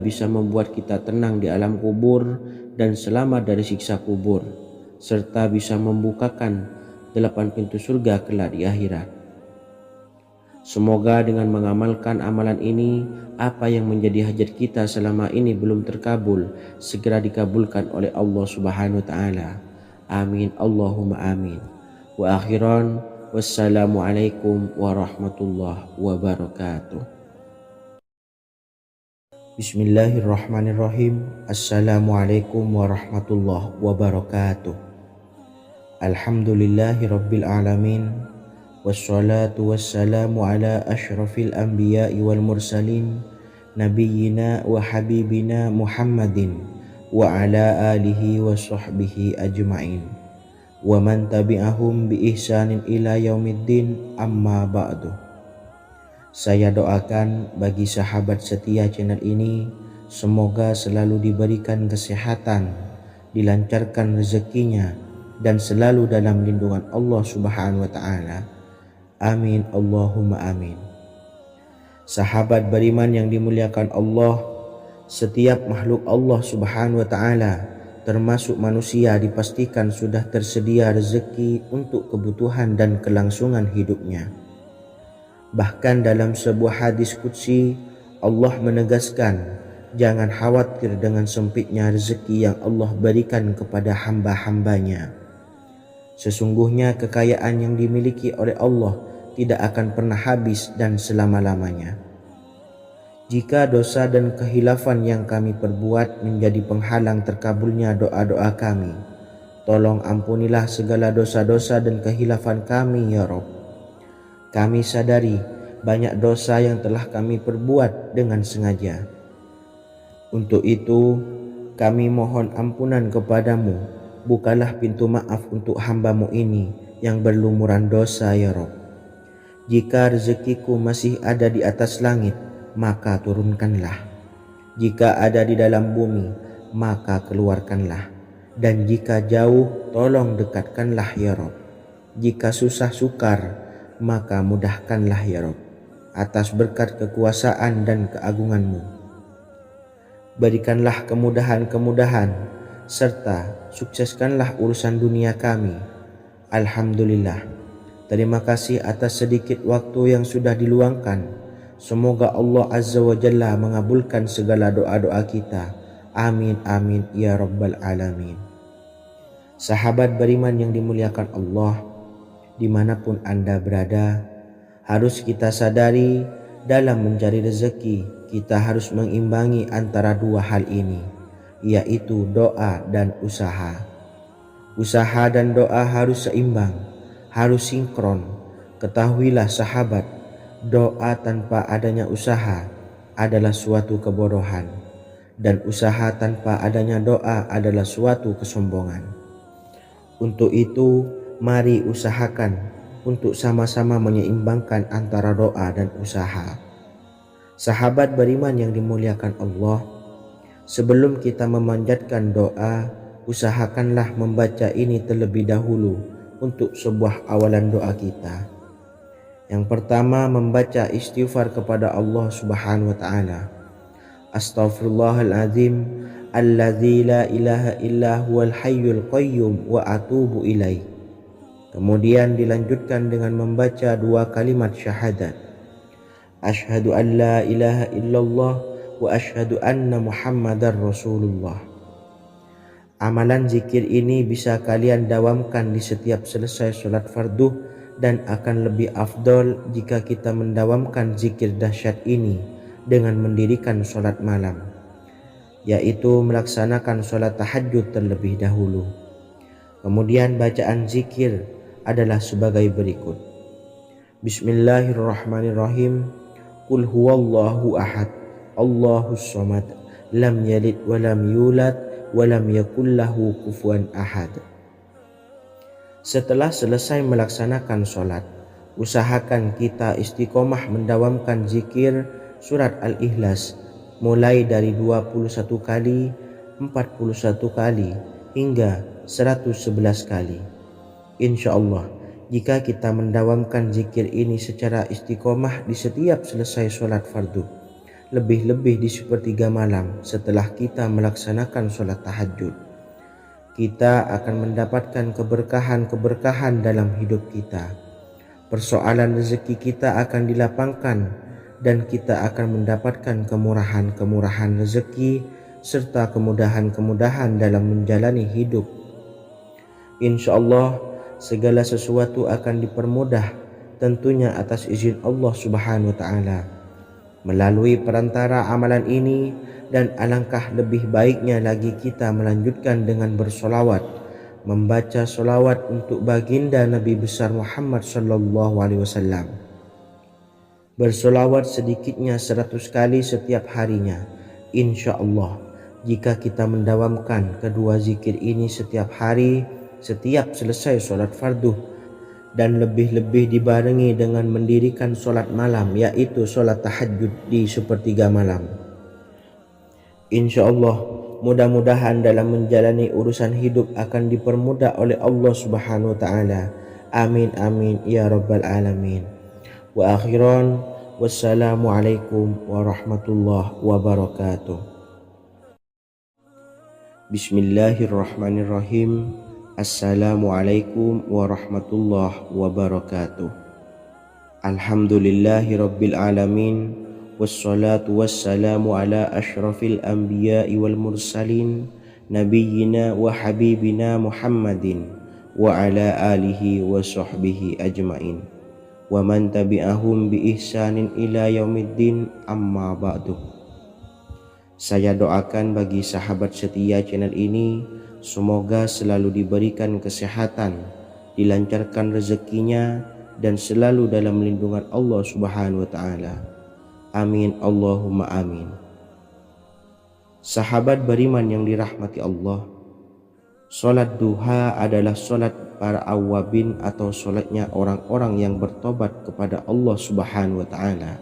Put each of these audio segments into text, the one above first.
bisa membuat kita tenang di alam kubur dan selamat dari siksa kubur, serta bisa membukakan 8 pintu surga kelak di akhirat. Semoga dengan mengamalkan amalan ini, apa yang menjadi hajat kita selama ini belum terkabul, segera dikabulkan oleh Allah Subhanahu wa Ta'ala. Amin, Allahumma amin. Wa akhiran, wassalamualaikum warahmatullahi wabarakatuh. Bismillahirrahmanirrahim. Assalamualaikum warahmatullahi wabarakatuh. Alhamdulillahi rabbil alamin. Wassalatu wassalamu ala ashrafil anbiya'i wal mursalin, nabiyyina wa habibina Muhammadin wa ala alihi wa sahbihi ajma'in, wa man tabi'ahum bi ihsanin ila yaumiddin, amma ba'du. Saya doakan bagi sahabat setia channel ini, semoga selalu diberikan kesehatan, dilancarkan rezekinya, dan selalu dalam lindungan Allah Subhanahu wa Ta'ala. Amin, Allahumma amin. Sahabat beriman yang dimuliakan Allah, setiap makhluk Allah Subhanahu wa Ta'ala, termasuk manusia, dipastikan sudah tersedia rezeki untuk kebutuhan dan kelangsungan hidupnya. Bahkan dalam sebuah hadis qudsi, Allah menegaskan, jangan khawatir dengan sempitnya rezeki yang Allah berikan kepada hamba-hambanya. Sesungguhnya kekayaan yang dimiliki oleh Allah tidak akan pernah habis dan selama-lamanya. Jika dosa dan kehilafan yang kami perbuat menjadi penghalang terkabulnya doa-doa kami, tolong ampunilah segala dosa-dosa dan kehilafan kami ya Rabb. Kami sadari banyak dosa yang telah kami perbuat dengan sengaja. Untuk itu, kami mohon ampunan kepadamu. Bukalah pintu maaf untuk hamba-Mu ini yang berlumuran dosa ya Rabb. Jika rezekiku masih ada di atas langit, maka turunkanlah. Jika ada di dalam bumi, maka keluarkanlah. Dan jika jauh, tolong dekatkanlah ya Rabb. Jika susah sukar, maka mudahkanlah ya Rabb, atas berkat kekuasaan dan keagungan-Mu. Berikanlah kemudahan-kemudahan, serta sukseskanlah urusan dunia kami. Alhamdulillah. Terima kasih atas sedikit waktu yang sudah diluangkan. Semoga Allah Azza wa Jalla mengabulkan segala doa-doa kita. Amin amin ya Rabbal alamin. Sahabat beriman yang dimuliakan Allah, dimanapun Anda berada, harus kita sadari dalam mencari rezeki kita harus mengimbangi antara dua hal ini, yaitu doa dan usaha. Usaha dan doa harus seimbang, harus sinkron. Ketahuilah sahabat, doa tanpa adanya usaha adalah suatu kebodohan, dan usaha tanpa adanya doa adalah suatu kesombongan. Untuk itu, mari usahakan untuk sama-sama menyeimbangkan antara doa dan usaha. Sahabat beriman yang dimuliakan Allah, sebelum kita memanjatkan doa, usahakanlah membaca ini terlebih dahulu untuk sebuah awalan doa kita. Yang pertama, membaca istighfar kepada Allah Subhanahu wa Ta'ala. Astaghfirullahaladzim alladzi la ilaha illa huwal hayyul qayyum wa atubu ilaih. Kemudian dilanjutkan dengan membaca dua kalimat syahadat. Asyhadu an la ilaha illallah wa asyhadu anna Muhammadar Rasulullah. Amalan zikir ini bisa kalian dawamkan di setiap selesai sholat fardu, dan akan lebih afdol jika kita mendawamkan zikir dahsyat ini dengan mendirikan sholat malam, yaitu melaksanakan sholat tahajud terlebih dahulu. Kemudian bacaan zikir adalah sebagai berikut. Bismillahirrahmanirrahim. Qul huwallahu ahad, Allahus samad, lam yalid wa lam yulad wa lam yakul lahu kufuwan ahad. Setelah selesai melaksanakan sholat, usahakan kita istiqomah mendawamkan zikir surat Al-Ikhlas mulai dari 21 kali, 41 kali, hingga 111 kali. Insya Allah, jika kita mendawamkan zikir ini secara istiqomah di setiap selesai sholat fardu, lebih-lebih di sepertiga malam setelah kita melaksanakan sholat tahajud. Kita akan mendapatkan keberkahan-keberkahan dalam hidup kita. Persoalan rezeki kita akan dilapangkan dan kita akan mendapatkan kemurahan-kemurahan rezeki serta kemudahan-kemudahan dalam menjalani hidup. Insya Allah segala sesuatu akan dipermudah, tentunya atas izin Allah Subhanahu wa Ta'ala. Melalui perantara amalan ini, dan alangkah lebih baiknya lagi kita melanjutkan dengan bersolawat, membaca solawat untuk baginda Nabi besar Muhammad sallallahu alaihi wasallam. Bersolawat sedikitnya 100 kali setiap harinya. Insya Allah jika kita mendawamkan kedua zikir ini setiap hari, setiap selesai solat fardu, dan lebih-lebih dibarengi dengan mendirikan solat malam, yaitu solat tahajud di sepertiga malam, insya Allah mudah-mudahan dalam menjalani urusan hidup akan dipermudah oleh Allah Subhanahu wa Ta'ala. Amin amin ya rabbal alamin. Wa akhiran, wassalamualaikum warahmatullahi wabarakatuh. Bismillahirrahmanirrahim. Assalamualaikum warahmatullahi wabarakatuh. Alhamdulillahi rabbil alamin, wassalatu wassalamu ala ashrafil anbiya'i wal mursalin, nabiyyina wa habibina Muhammadin wa ala alihi wa sahbihi ajmain, wa man tabi'ahum bi ihsanin ila yaumiddin, amma ba'du. Saya doakan bagi sahabat setia channel ini, semoga selalu diberikan kesehatan, dilancarkan rezekinya, dan selalu dalam lindungan Allah Subhanahu wa Ta'ala. Amin Allahumma amin. Sahabat beriman yang dirahmati Allah, solat duha adalah solat para awabin atau solatnya orang-orang yang bertobat kepada Allah Subhanahu wa Ta'ala.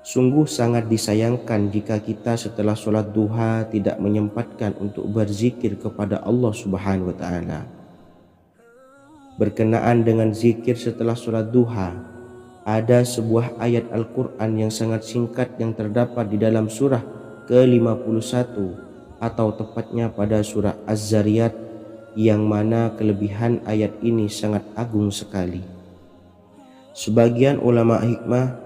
Sungguh sangat disayangkan jika kita setelah sholat duha tidak menyempatkan untuk berzikir kepada Allah Subhanahu wa Ta'ala. Berkenaan dengan zikir setelah sholat duha, ada sebuah ayat Al-Quran yang sangat singkat yang terdapat di dalam surah ke-51 atau tepatnya pada surah Az-Zariyat, yang mana kelebihan ayat ini sangat agung sekali. Sebagian ulama hikmah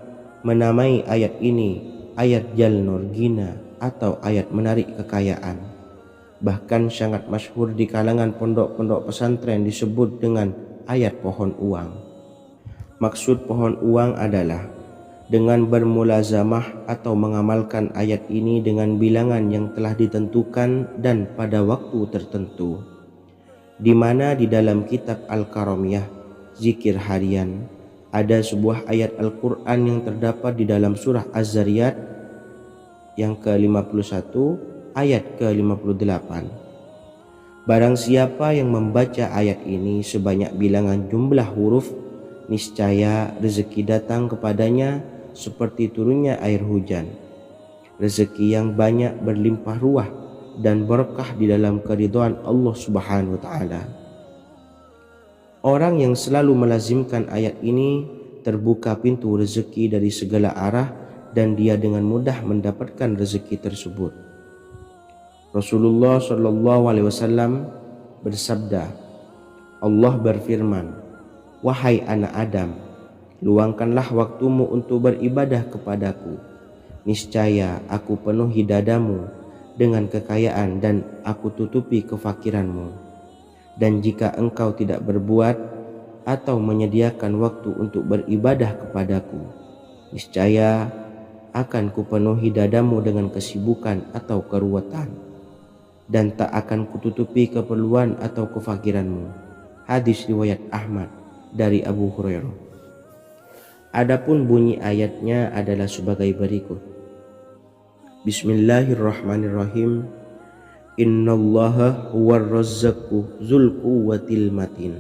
menamai ayat ini ayat Jalnur Gina atau ayat menarik kekayaan. Bahkan sangat masyhur di kalangan pondok-pondok pesantren disebut dengan ayat pohon uang. Maksud pohon uang adalah dengan bermulazamah atau mengamalkan ayat ini dengan bilangan yang telah ditentukan dan pada waktu tertentu, di mana di dalam kitab Al-Karamiyah zikir harian ada sebuah ayat Al-Quran yang terdapat di dalam surah Az-Zariyat yang ke-51 ayat ke-58. Barang siapa yang membaca ayat ini sebanyak bilangan jumlah huruf, niscaya rezeki datang kepadanya seperti turunnya air hujan. Rezeki yang banyak berlimpah ruah dan berkah di dalam keridhaan Allah Subhanahu wa Ta'ala. Orang yang selalu melazimkan ayat ini terbuka pintu rezeki dari segala arah dan dia dengan mudah mendapatkan rezeki tersebut. Rasulullah Shallallahu Alaihi Wasallam bersabda, Allah berfirman, wahai anak Adam, luangkanlah waktumu untuk beribadah kepadaku. Niscaya aku penuhi dadamu dengan kekayaan dan aku tutupi kefakiranmu. Dan jika engkau tidak berbuat atau menyediakan waktu untuk beribadah kepadaku, niscaya akan kupenuhi dadamu dengan kesibukan atau keruwetan, dan tak akan kututupi keperluan atau kefakiranmu. Hadis riwayat Ahmad dari Abu Hurairah. Adapun bunyi ayatnya adalah sebagai berikut. Bismillahirrahmanirrahim. Innallaha huwar razzaqu dzul quwwatil matin.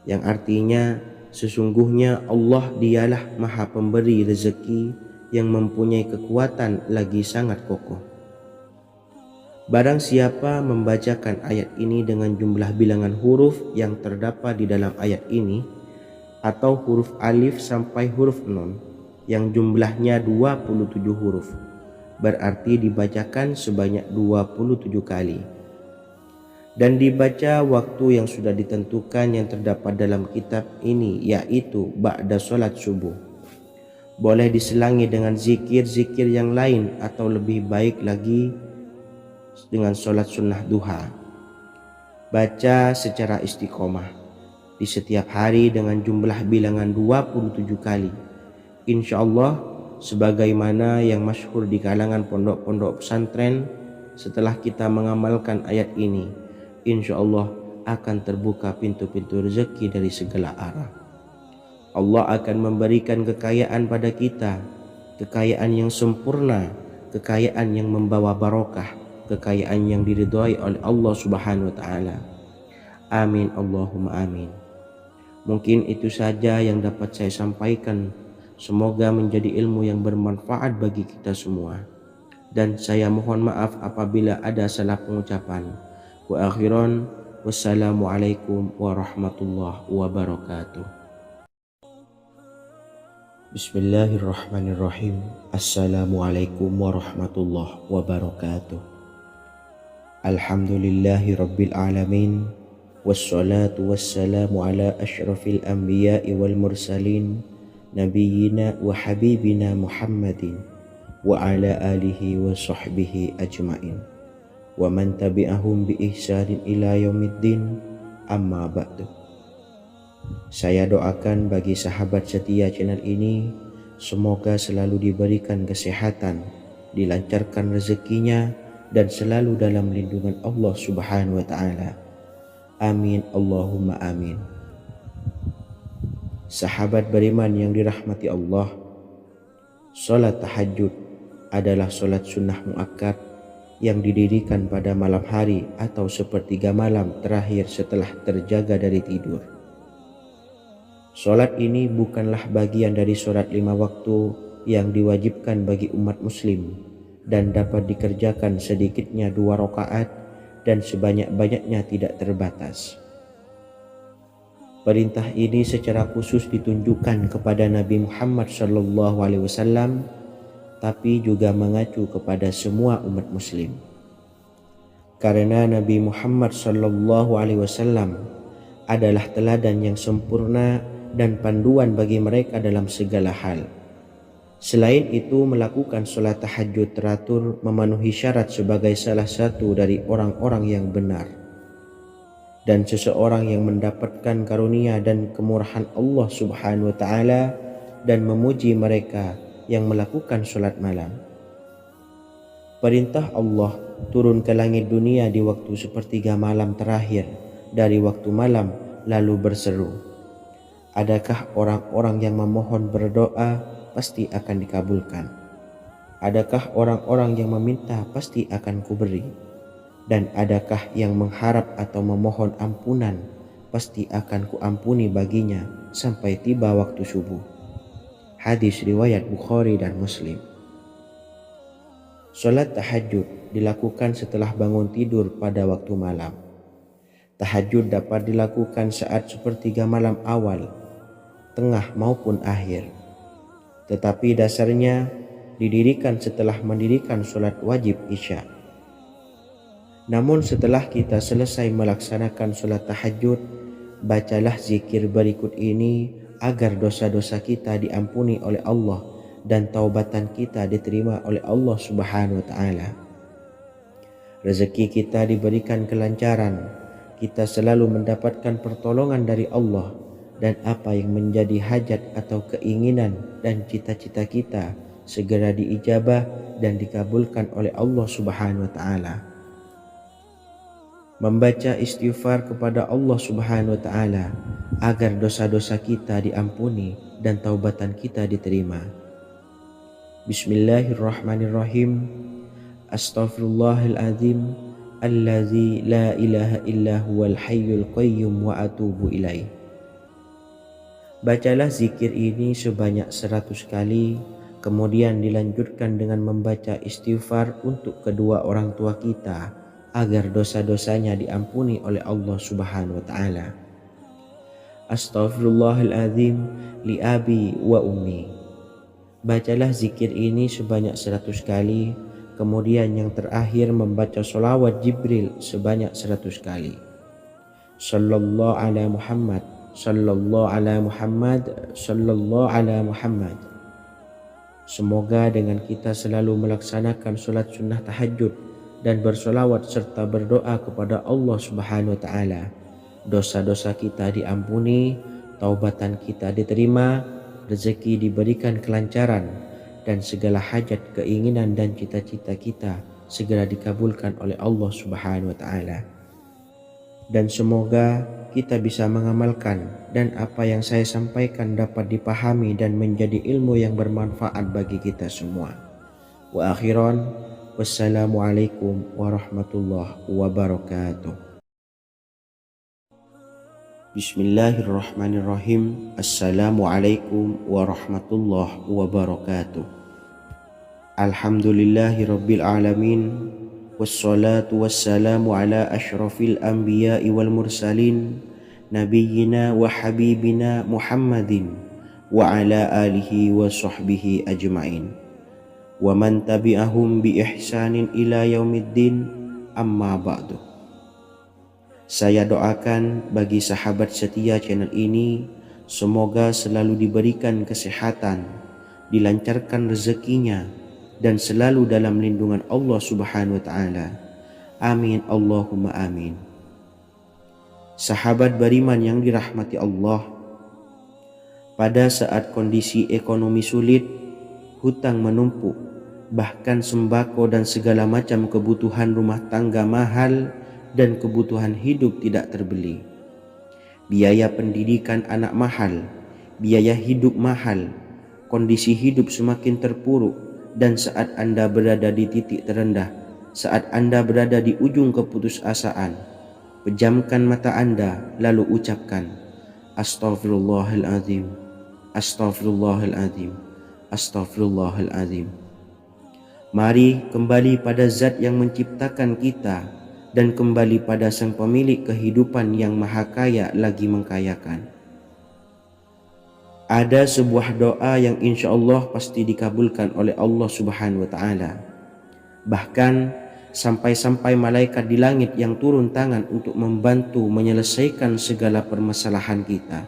Yang artinya sesungguhnya Allah dialah maha pemberi rezeki yang mempunyai kekuatan lagi sangat kokoh. Barang siapa membacakan ayat ini dengan jumlah bilangan huruf yang terdapat di dalam ayat ini, atau huruf alif sampai huruf nun, yang jumlahnya 27 huruf, berarti dibacakan sebanyak 27 kali. Dan dibaca waktu yang sudah ditentukan yang terdapat dalam kitab ini, yaitu ba'da sholat subuh. Boleh diselangi dengan zikir-zikir yang lain atau lebih baik lagi dengan sholat sunnah duha. Baca secara istiqomah di setiap hari dengan jumlah bilangan 27 kali. Insya Allah sebagaimana yang masyhur di kalangan pondok-pondok pesantren, setelah kita mengamalkan ayat ini, insya Allah akan terbuka pintu-pintu rezeki dari segala arah. Allah akan memberikan kekayaan pada kita, kekayaan yang sempurna, kekayaan yang membawa barokah, kekayaan yang diridhai oleh Allah Subhanahu wa taala. Amin Allahumma amin. Mungkin itu saja yang dapat saya sampaikan. Semoga menjadi ilmu yang bermanfaat bagi kita semua. Dan saya mohon maaf apabila ada salah pengucapan. Wa akhiran, wassalamualaikum warahmatullahi wabarakatuh. Bismillahirrahmanirrahim. Assalamualaikum warahmatullahi wabarakatuh. Alhamdulillahi rabbil alamin. Wassalatu wassalamu ala ashrafil anbiya'i wal mursalin, nabiyyina wa habibina Muhammadin wa ala alihi wa sahbihi ajma'in wa man tabi'ahum bi ihsanin ila yaumiddin, amma ba'du. Saya doakan bagi sahabat setia channel ini, semoga selalu diberikan kesehatan, dilancarkan rezekinya, dan selalu dalam lindungan Allah Subhanahu wa taala. Amin Allahumma amin. Sahabat beriman yang dirahmati Allah, salat tahajud adalah salat sunnah muakkad yang didirikan pada malam hari atau sepertiga malam terakhir setelah terjaga dari tidur. Salat ini bukanlah bagian dari salat 5 waktu yang diwajibkan bagi umat muslim dan dapat dikerjakan sedikitnya 2 rakaat dan sebanyak-banyaknya tidak terbatas. Perintah ini secara khusus ditunjukkan kepada Nabi Muhammad SAW, tapi juga mengacu kepada semua umat muslim. Karena Nabi Muhammad SAW adalah teladan yang sempurna dan panduan bagi mereka dalam segala hal. Selain itu, melakukan sholat tahajud teratur memenuhi syarat sebagai salah satu dari orang-orang yang benar. Dan seseorang yang mendapatkan karunia dan kemurahan Allah Subhanahu wa taala dan memuji mereka yang melakukan sholat malam. Perintah Allah turun ke langit dunia di waktu sepertiga malam terakhir dari waktu malam lalu berseru, adakah orang-orang yang memohon berdoa pasti akan dikabulkan? Adakah orang-orang yang meminta pasti akan kuberi? Dan adakah yang mengharap atau memohon ampunan pasti akan kuampuni baginya sampai tiba waktu subuh. Hadis riwayat Bukhari dan Muslim. Salat tahajud dilakukan setelah bangun tidur pada waktu malam. Tahajud dapat dilakukan saat sepertiga malam awal, tengah maupun akhir. Tetapi dasarnya didirikan setelah mendirikan sholat wajib isya. Namun setelah kita selesai melaksanakan sholat tahajud, bacalah zikir berikut ini agar dosa-dosa kita diampuni oleh Allah dan taubatan kita diterima oleh Allah Subhanahu wa taala. Rezeki kita diberikan kelancaran, kita selalu mendapatkan pertolongan dari Allah, dan apa yang menjadi hajat atau keinginan dan cita-cita kita segera diijabah dan dikabulkan oleh Allah Subhanahu wa taala. Membaca istighfar kepada Allah Subhanahu wa taala agar dosa-dosa kita diampuni dan taubatan kita diterima. Bismillahirrahmanirrahim. Astaghfirullahaladzim allazi la ilaha illa huwal hayyul qayyum wa atubu ilaih. Bacalah zikir ini sebanyak 100 kali, kemudian dilanjutkan dengan membaca istighfar untuk kedua orang tua kita agar dosa-dosanya diampuni oleh Allah Subhanahu wa taala. Astaghfirullahaladzim li abi wa ummi. Bacalah zikir ini sebanyak 100 kali, kemudian yang terakhir membaca sholawat Jibril sebanyak 100 kali. Sallallahu ala Muhammad, sallallahu ala Muhammad, sallallahu ala Muhammad. Semoga dengan kita selalu melaksanakan sholat sunnah tahajud dan bersolawat serta berdoa kepada Allah Subhanahu wa Ta'ala, dosa-dosa kita diampuni, taubatan kita diterima, rezeki diberikan kelancaran, dan segala hajat, keinginan dan cita-cita kita segera dikabulkan oleh Allah Subhanahu wa Ta'ala. Dan semoga kita bisa mengamalkan dan apa yang saya sampaikan dapat dipahami dan menjadi ilmu yang bermanfaat bagi kita semua. Wa akhiran, wassalamualaikum warahmatullahi wabarakatuh. Bismillahirrahmanirrahim. Assalamualaikum warahmatullahi wabarakatuh. Alhamdulillahi rabbil alamin. Wassalatu wassalamu ala ashrafil anbiya'i wal mursalin, nabiyyina wa habibina Muhammadin wa ala alihi wa sahbihi ajma'in, wa man tabi'ahum bi ihsanin ila yaumiddin, amma ba'du. Saya doakan bagi sahabat setia channel ini, semoga selalu diberikan kesehatan, dilancarkan rezekinya, dan selalu dalam lindungan Allah Subhanahu wa Ta'ala. Amin Allahumma amin. Sahabat beriman yang dirahmati Allah, pada saat kondisi ekonomi sulit, hutang menumpuk, bahkan sembako dan segala macam kebutuhan rumah tangga mahal dan kebutuhan hidup tidak terbeli. Biaya pendidikan anak mahal, biaya hidup mahal, kondisi hidup semakin terpuruk, dan saat Anda berada di titik terendah, saat Anda berada di ujung keputusasaan, pejamkan mata Anda lalu ucapkan Astaghfirullahaladzim, Astaghfirullahaladzim, Astaghfirullahaladzim. Mari kembali pada Zat yang menciptakan kita dan kembali pada Sang Pemilik kehidupan yang maha kaya lagi mengkayakan. Ada sebuah doa yang insya Allah pasti dikabulkan oleh Allah Subhanahu wa Ta'ala. Bahkan sampai-sampai malaikat di langit yang turun tangan untuk membantu menyelesaikan segala permasalahan kita.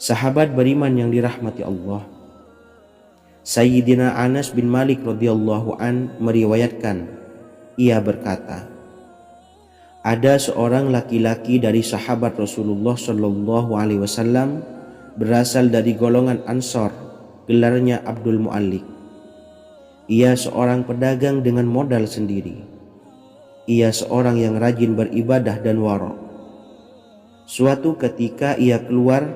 Sahabat beriman yang dirahmati Allah, Sayyidina Anas bin Malik radhiyallahu an meriwayatkan, ia berkata, ada seorang laki-laki dari sahabat Rasulullah Shallallahu Alaihi Wasallam berasal dari golongan Ansor, gelarnya Abdul Mu'allik. Ia seorang pedagang dengan modal sendiri. Ia seorang yang rajin beribadah dan wara'. Suatu ketika ia keluar,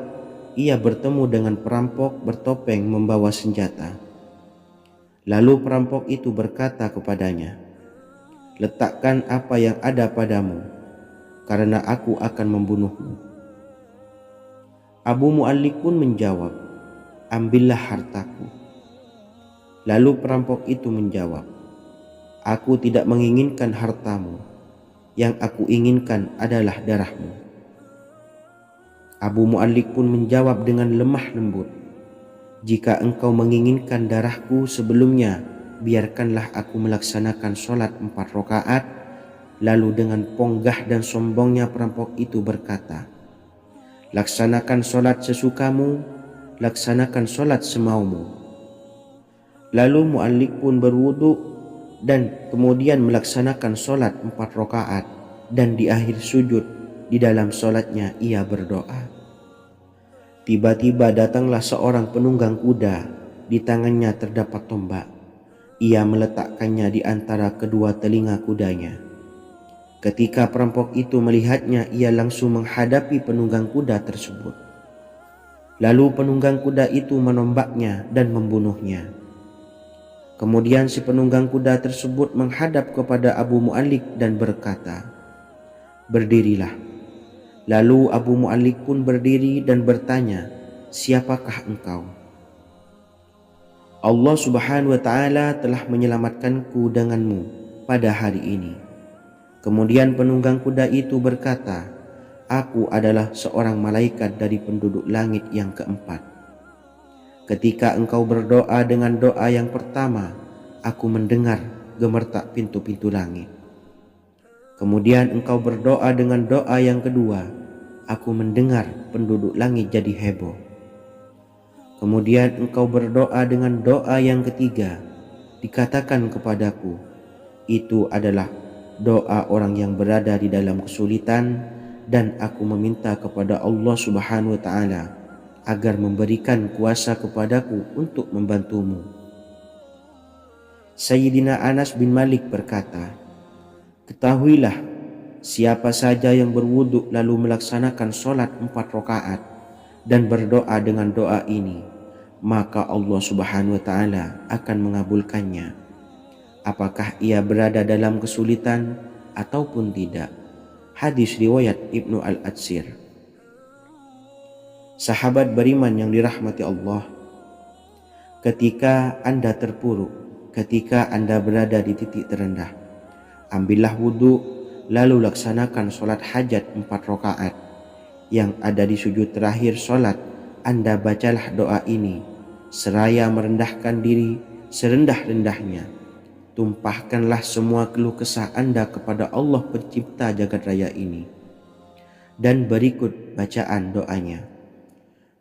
ia bertemu dengan perampok bertopeng membawa senjata. Lalu perampok itu berkata kepadanya, letakkan apa yang ada padamu, karena aku akan membunuhmu. Abu Mu'allik pun menjawab, ambillah hartaku. Lalu perampok itu menjawab, aku tidak menginginkan hartamu, yang aku inginkan adalah darahmu. Abu Mu'allik pun menjawab dengan lemah lembut, jika engkau menginginkan darahku sebelumnya, biarkanlah aku melaksanakan sholat 4 rakaat. Lalu dengan ponggah dan sombongnya perampok itu berkata, laksanakan sholat sesukamu, laksanakan sholat semaumu. Lalu Mu'allik pun berwudu dan kemudian melaksanakan sholat 4 rakaat, dan di akhir sujud di dalam sholatnya ia berdoa. Tiba-tiba datanglah seorang penunggang kuda, di tangannya terdapat tombak. Ia meletakkannya di antara kedua telinga kudanya. Ketika perampok itu melihatnya, ia langsung menghadapi penunggang kuda tersebut. Lalu penunggang kuda itu menombaknya dan membunuhnya. Kemudian si penunggang kuda tersebut menghadap kepada Abu Mu'allik dan berkata, berdirilah. Lalu Abu Mu'allik pun berdiri dan bertanya, siapakah engkau? Allah Subhanahu wa Ta'ala telah menyelamatkanku denganmu pada hari ini. Kemudian penunggang kuda itu berkata, aku adalah seorang malaikat dari penduduk langit yang keempat. Ketika engkau berdoa dengan doa yang pertama, aku mendengar gemertak pintu-pintu langit. Kemudian engkau berdoa dengan doa yang kedua, aku mendengar penduduk langit jadi heboh. Kemudian engkau berdoa dengan doa yang ketiga, dikatakan kepadaku, itu adalah doa orang yang berada di dalam kesulitan, dan aku meminta kepada Allah Subhanahu wa Ta'ala agar memberikan kuasa kepadaku untuk membantumu. Sayyidina Anas bin Malik berkata, ketahuilah, siapa saja yang berwudu lalu melaksanakan sholat 4 rakaat dan berdoa dengan doa ini, maka Allah Subhanahu wa Ta'ala akan mengabulkannya, apakah ia berada dalam kesulitan ataupun tidak. Hadis riwayat Ibnu Al-Atsir. Sahabat beriman yang dirahmati Allah, ketika Anda terpuruk, ketika Anda berada di titik terendah, ambillah wudu lalu laksanakan sholat hajat 4 rakaat. Yang ada di sujud terakhir sholat, Anda bacalah doa ini seraya merendahkan diri serendah-rendahnya. Tumpahkanlah semua keluh kesah Anda kepada Allah pencipta jagat raya ini. Dan berikut bacaan doanya.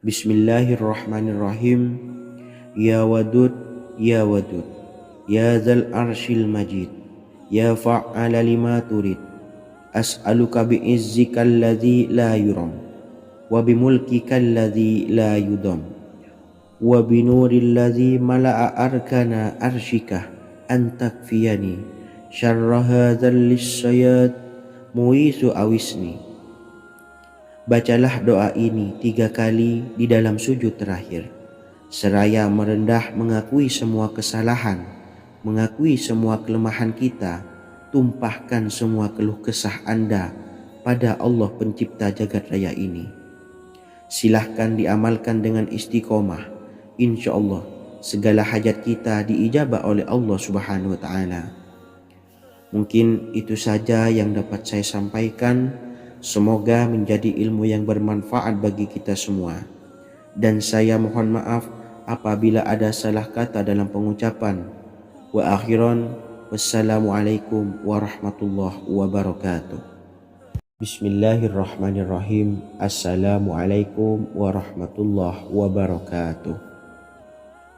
Bismillahirrahmanirrahim. Ya Wadud, Ya Wadud, Ya Dzal Arsyil Majid, Ya Fa'ala lima turid, as'aluka bi'izzikal ladzi la yuram, wa bimulkikal ladzi la yudam, wa binuril ladzi mala'a arkana arsyika, an takfiyani syarra hadzal lisyayat muisu awisni. Bacalah doa ini 3 kali di dalam sujud terakhir, seraya merendah mengakui semua kesalahan, mengakui semua kelemahan kita. Tumpahkan semua keluh kesah Anda pada Allah pencipta jagat raya ini. Silahkan diamalkan dengan istiqomah. Insya Allah segala hajat kita diijabah oleh Allah Subhanahu wa Ta'ala. Mungkin itu saja yang dapat saya sampaikan. Semoga menjadi ilmu yang bermanfaat bagi kita semua. Dan saya mohon maaf apabila ada salah kata dalam pengucapan. Wa akhiran, wassalamualaikum warahmatullahi wabarakatuh. Bismillahirrahmanirrahim. Assalamualaikum warahmatullahi wabarakatuh.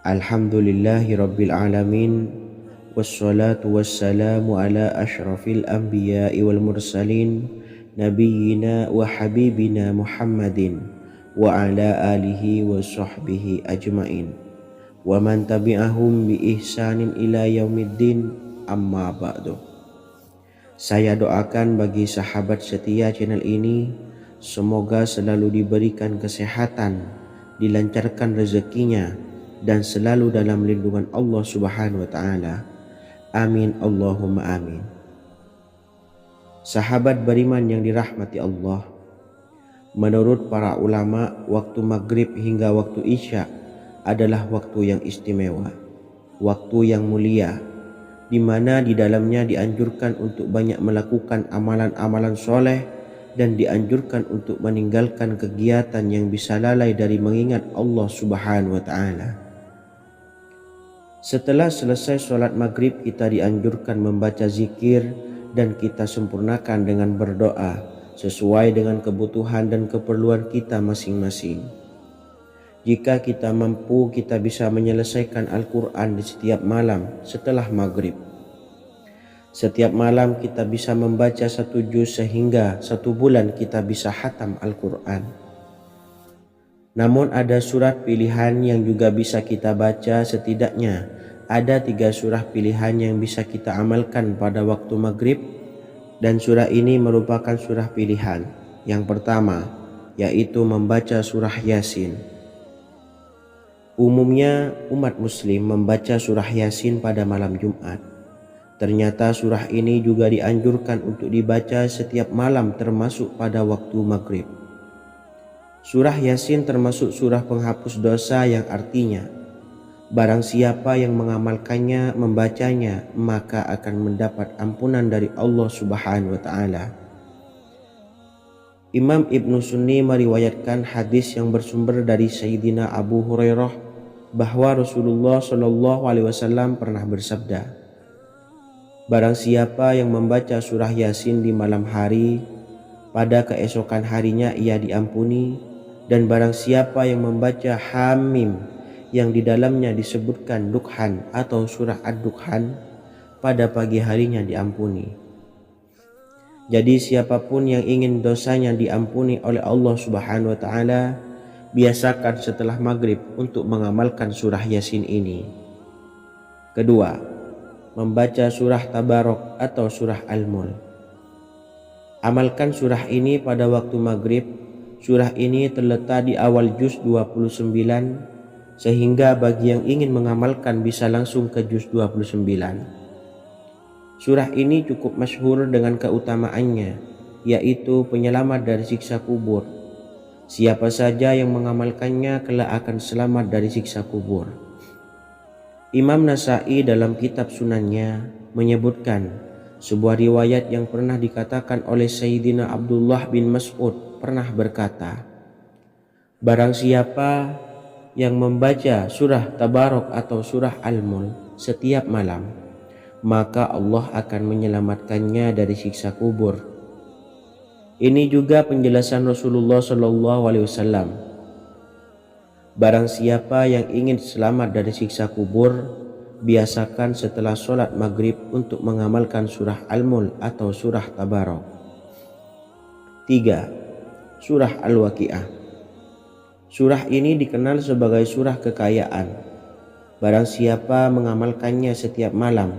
Alhamdulillahi rabbil alamin. Wassalatu wassalamu ala ashrafil anbiya'i wal mursalin, nabiyyina wa habibina Muhammadin wa ala alihi wa sahbihi ajmain, wa man tabi'ahum bi ihsanin ila yaumiddin, amma ba'du. Saya doakan bagi sahabat setia channel ini, semoga selalu diberikan kesehatan, dilancarkan rezekinya, dan selalu dalam lindungan Allah Subhanahu wa Ta'ala. Amin Allahumma amin. Sahabat beriman yang dirahmati Allah, menurut para ulama, waktu maghrib hingga waktu isya adalah waktu yang istimewa, waktu yang mulia, di mana di dalamnya dianjurkan untuk banyak melakukan amalan-amalan soleh dan dianjurkan untuk meninggalkan kegiatan yang bisa lalai dari mengingat Allah Subhanahu wa Ta'ala. Setelah selesai sholat maghrib, kita dianjurkan membaca zikir dan kita sempurnakan dengan berdoa sesuai dengan kebutuhan dan keperluan kita masing-masing. Jika kita mampu, kita bisa menyelesaikan Al-Quran di setiap malam setelah maghrib. Setiap malam kita bisa membaca 1 juz sehingga 1 bulan kita bisa khatam Al-Quran. Namun ada surat pilihan yang juga bisa kita baca. Setidaknya ada 3 surah pilihan yang bisa kita amalkan pada waktu maghrib, dan surah ini merupakan surah pilihan. Yang pertama yaitu membaca surah Yasin. Umumnya umat muslim membaca surah Yasin pada malam Jumat. Ternyata surah ini juga dianjurkan untuk dibaca setiap malam termasuk pada waktu maghrib. Surah Yasin termasuk surah penghapus dosa, yang artinya barang siapa yang mengamalkannya, membacanya, maka akan mendapat ampunan dari Allah Subhanahu wa Ta'ala. Imam Ibnu Sunni meriwayatkan hadis yang bersumber dari Sayyidina Abu Hurairah bahwa Rasulullah Shallallahu Alaihi Wasallam pernah bersabda, barang siapa yang membaca surah Yasin di malam hari, pada keesokan harinya ia diampuni, dan barang siapa yang membaca Hamim yang di dalamnya disebutkan Dukhan atau surah Ad-Dukhan, pada pagi harinya diampuni. Jadi siapapun yang ingin dosanya diampuni oleh Allah Subhanahu wa taala, biasakan setelah maghrib untuk mengamalkan surah Yasin ini. Kedua, membaca surah Tabarok atau surah Al-Mulk. Amalkan surah ini pada waktu maghrib. Surah ini terletak di awal juz 29, sehingga bagi yang ingin mengamalkan bisa langsung ke juz 29. Surah ini cukup masyhur dengan keutamaannya, yaitu penyelamat dari siksa kubur. Siapa saja yang mengamalkannya kelak akan selamat dari siksa kubur. Imam Nasa'i dalam kitab Sunannya menyebutkan sebuah riwayat yang pernah dikatakan oleh Sayyidina Abdullah bin Mas'ud pernah berkata, barang siapa yang membaca surah Tabarok atau surah Al-Mulk setiap malam, maka Allah akan menyelamatkannya dari siksa kubur. Ini juga penjelasan Rasulullah Shallallahu Alaihi Wasallam. Barang siapa yang ingin selamat dari siksa kubur, biasakan setelah sholat maghrib untuk mengamalkan surah Al-Mulk atau surah Tabarok. 3. Surah Al-Waqi'ah. Surah ini dikenal sebagai surah kekayaan. Barang siapa mengamalkannya setiap malam,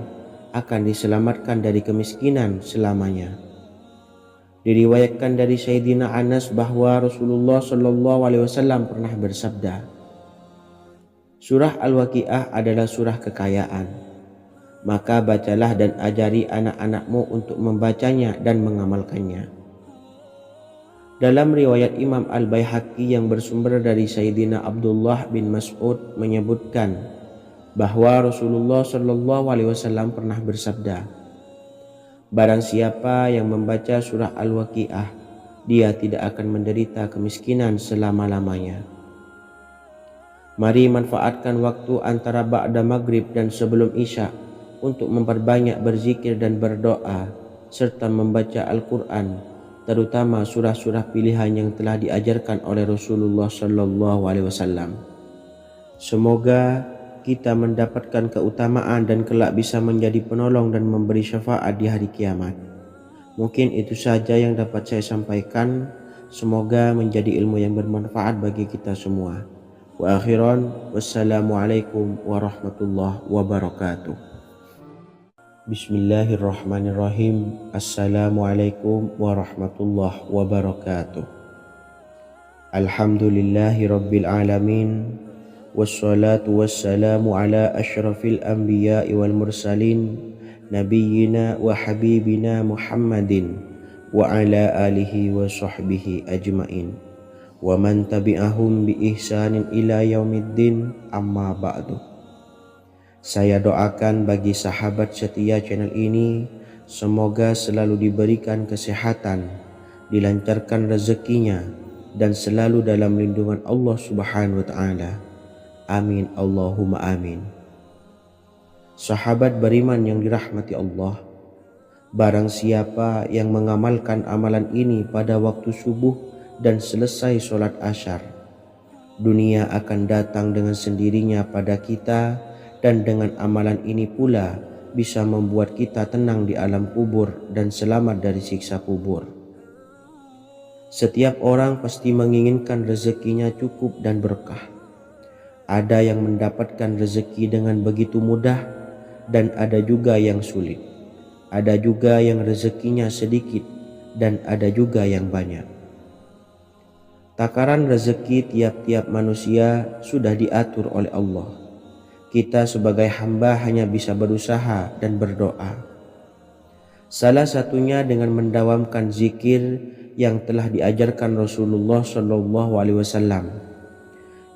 akan diselamatkan dari kemiskinan selamanya. Diriwayatkan dari Sayyidina Anas bahwa Rasulullah Shallallahu Alaihi Wasallam pernah bersabda, surah Al-Waqi'ah adalah surah kekayaan. Maka bacalah dan ajari anak-anakmu untuk membacanya dan mengamalkannya. Dalam riwayat Imam Al-Baihaqi yang bersumber dari Sayyidina Abdullah bin Mas'ud menyebutkan bahwa Rasulullah Shallallahu Alaihi Wasallam pernah bersabda, barang siapa yang membaca surah Al-Waqi'ah, dia tidak akan menderita kemiskinan selama-lamanya. Mari manfaatkan waktu antara ba'da maghrib dan sebelum isya untuk memperbanyak berzikir dan berdoa serta membaca Al-Quran, terutama surah-surah pilihan yang telah diajarkan oleh Rasulullah Shallallahu Alaihi Wasallam. Semoga kita mendapatkan keutamaan dan kelak bisa menjadi penolong dan memberi syafaat di hari kiamat. Mungkin itu saja yang dapat saya sampaikan. Semoga menjadi ilmu yang bermanfaat bagi kita semua. Wa akhiran, wassalamualaikum warahmatullahi wabarakatuh. Bismillahirrahmanirrahim. Assalamualaikum warahmatullahi wabarakatuh. Alhamdulillahi rabbil alamin. Wassalatu wassalamu ala ashrafil anbiya'i wal mursalin nabiyyina wa habibina Muhammadin wa ala alihi wa sahbihi ajmain wa man tabi'ahum bi ihsanin ila yaumiddin, amma ba'du. Saya doakan bagi sahabat setia channel ini, semoga selalu diberikan kesehatan, dilancarkan rezekinya, dan selalu dalam lindungan Allah Subhanahu wa ta'ala. Amin Allahumma amin. Sahabat beriman yang dirahmati Allah, barang siapa yang mengamalkan amalan ini pada waktu subuh dan selesai sholat asyar, dunia akan datang dengan sendirinya pada kita, dan dengan amalan ini pula bisa membuat kita tenang di alam kubur dan selamat dari siksa kubur. Setiap orang pasti menginginkan rezekinya cukup dan berkah. Ada yang mendapatkan rezeki dengan begitu mudah, dan ada juga yang sulit. Ada juga yang rezekinya sedikit, dan ada juga yang banyak. Takaran rezeki tiap-tiap manusia sudah diatur oleh Allah. Kita sebagai hamba hanya bisa berusaha dan berdoa. Salah satunya dengan mendawamkan zikir yang telah diajarkan Rasulullah Shallallahu Alaihi Wasallam,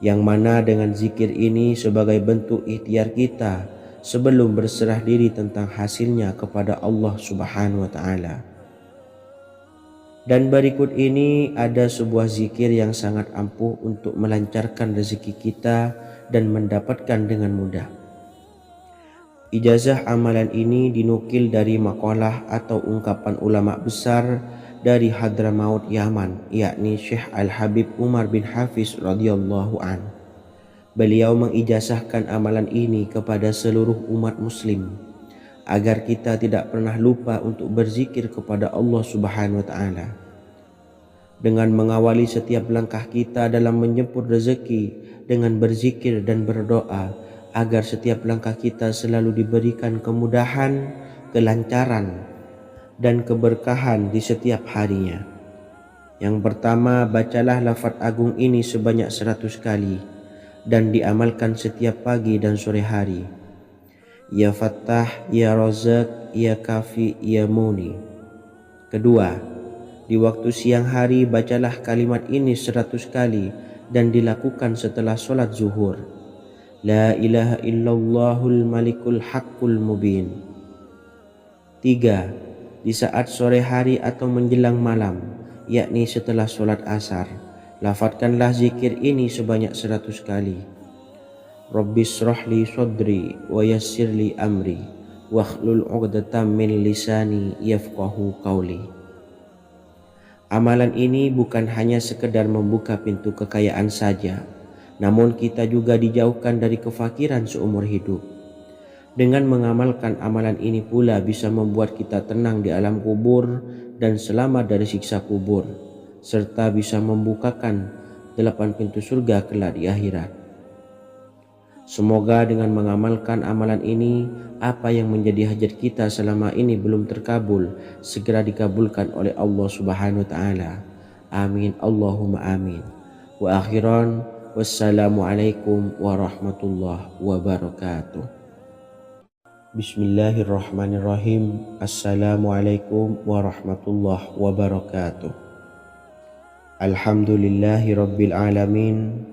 yang mana dengan zikir ini sebagai bentuk ikhtiar kita sebelum berserah diri tentang hasilnya kepada Allah Subhanahu wa ta'ala. Dan berikut ini ada sebuah zikir yang sangat ampuh untuk melancarkan rezeki kita dan mendapatkan dengan mudah. Ijazah amalan ini dinukil dari makalah atau ungkapan ulama besar dari Hadramaut Yaman, yakni Syekh Al-Habib Umar bin Hafiz radhiyallahu an. Beliau mengijazahkan amalan ini kepada seluruh umat muslim agar kita tidak pernah lupa untuk berzikir kepada Allah Subhanahu wa taala. Dengan mengawali setiap langkah kita dalam menjemput rezeki dengan berzikir dan berdoa agar setiap langkah kita selalu diberikan kemudahan, kelancaran, dan keberkahan di setiap harinya. Yang pertama, bacalah lafaz agung ini sebanyak 100 kali dan diamalkan setiap pagi dan sore hari. Ya Fattah, Ya Razak, Ya Kafi, Ya Muni. Kedua, di waktu siang hari bacalah kalimat ini 100 kali dan dilakukan setelah sholat zuhur. La ilaha illallahul malikul haqqul mubin. Tiga, di saat sore hari atau menjelang malam, yakni setelah sholat asar, lafadzkanlah zikir ini sebanyak 100 kali. Rabbishrahli sodri wa yassirli amri wakhlul 'uqdatam min lisani yafqahu qawli. Amalan ini bukan hanya sekedar membuka pintu kekayaan saja, namun kita juga dijauhkan dari kefakiran seumur hidup. Dengan mengamalkan amalan ini pula bisa membuat kita tenang di alam kubur dan selamat dari siksa kubur, serta bisa membukakan 8 pintu surga kelak di akhirat. Semoga dengan mengamalkan amalan ini, apa yang menjadi hajat kita selama ini belum terkabul, segera dikabulkan oleh Allah Subhanahu wa taala. Amin Allahumma amin. Wa akhiran, wassalamualaikum warahmatullahi wabarakatuh. Bismillahirrahmanirrahim. Assalamualaikum warahmatullahi wabarakatuh. Alhamdulillahi rabbil alamin.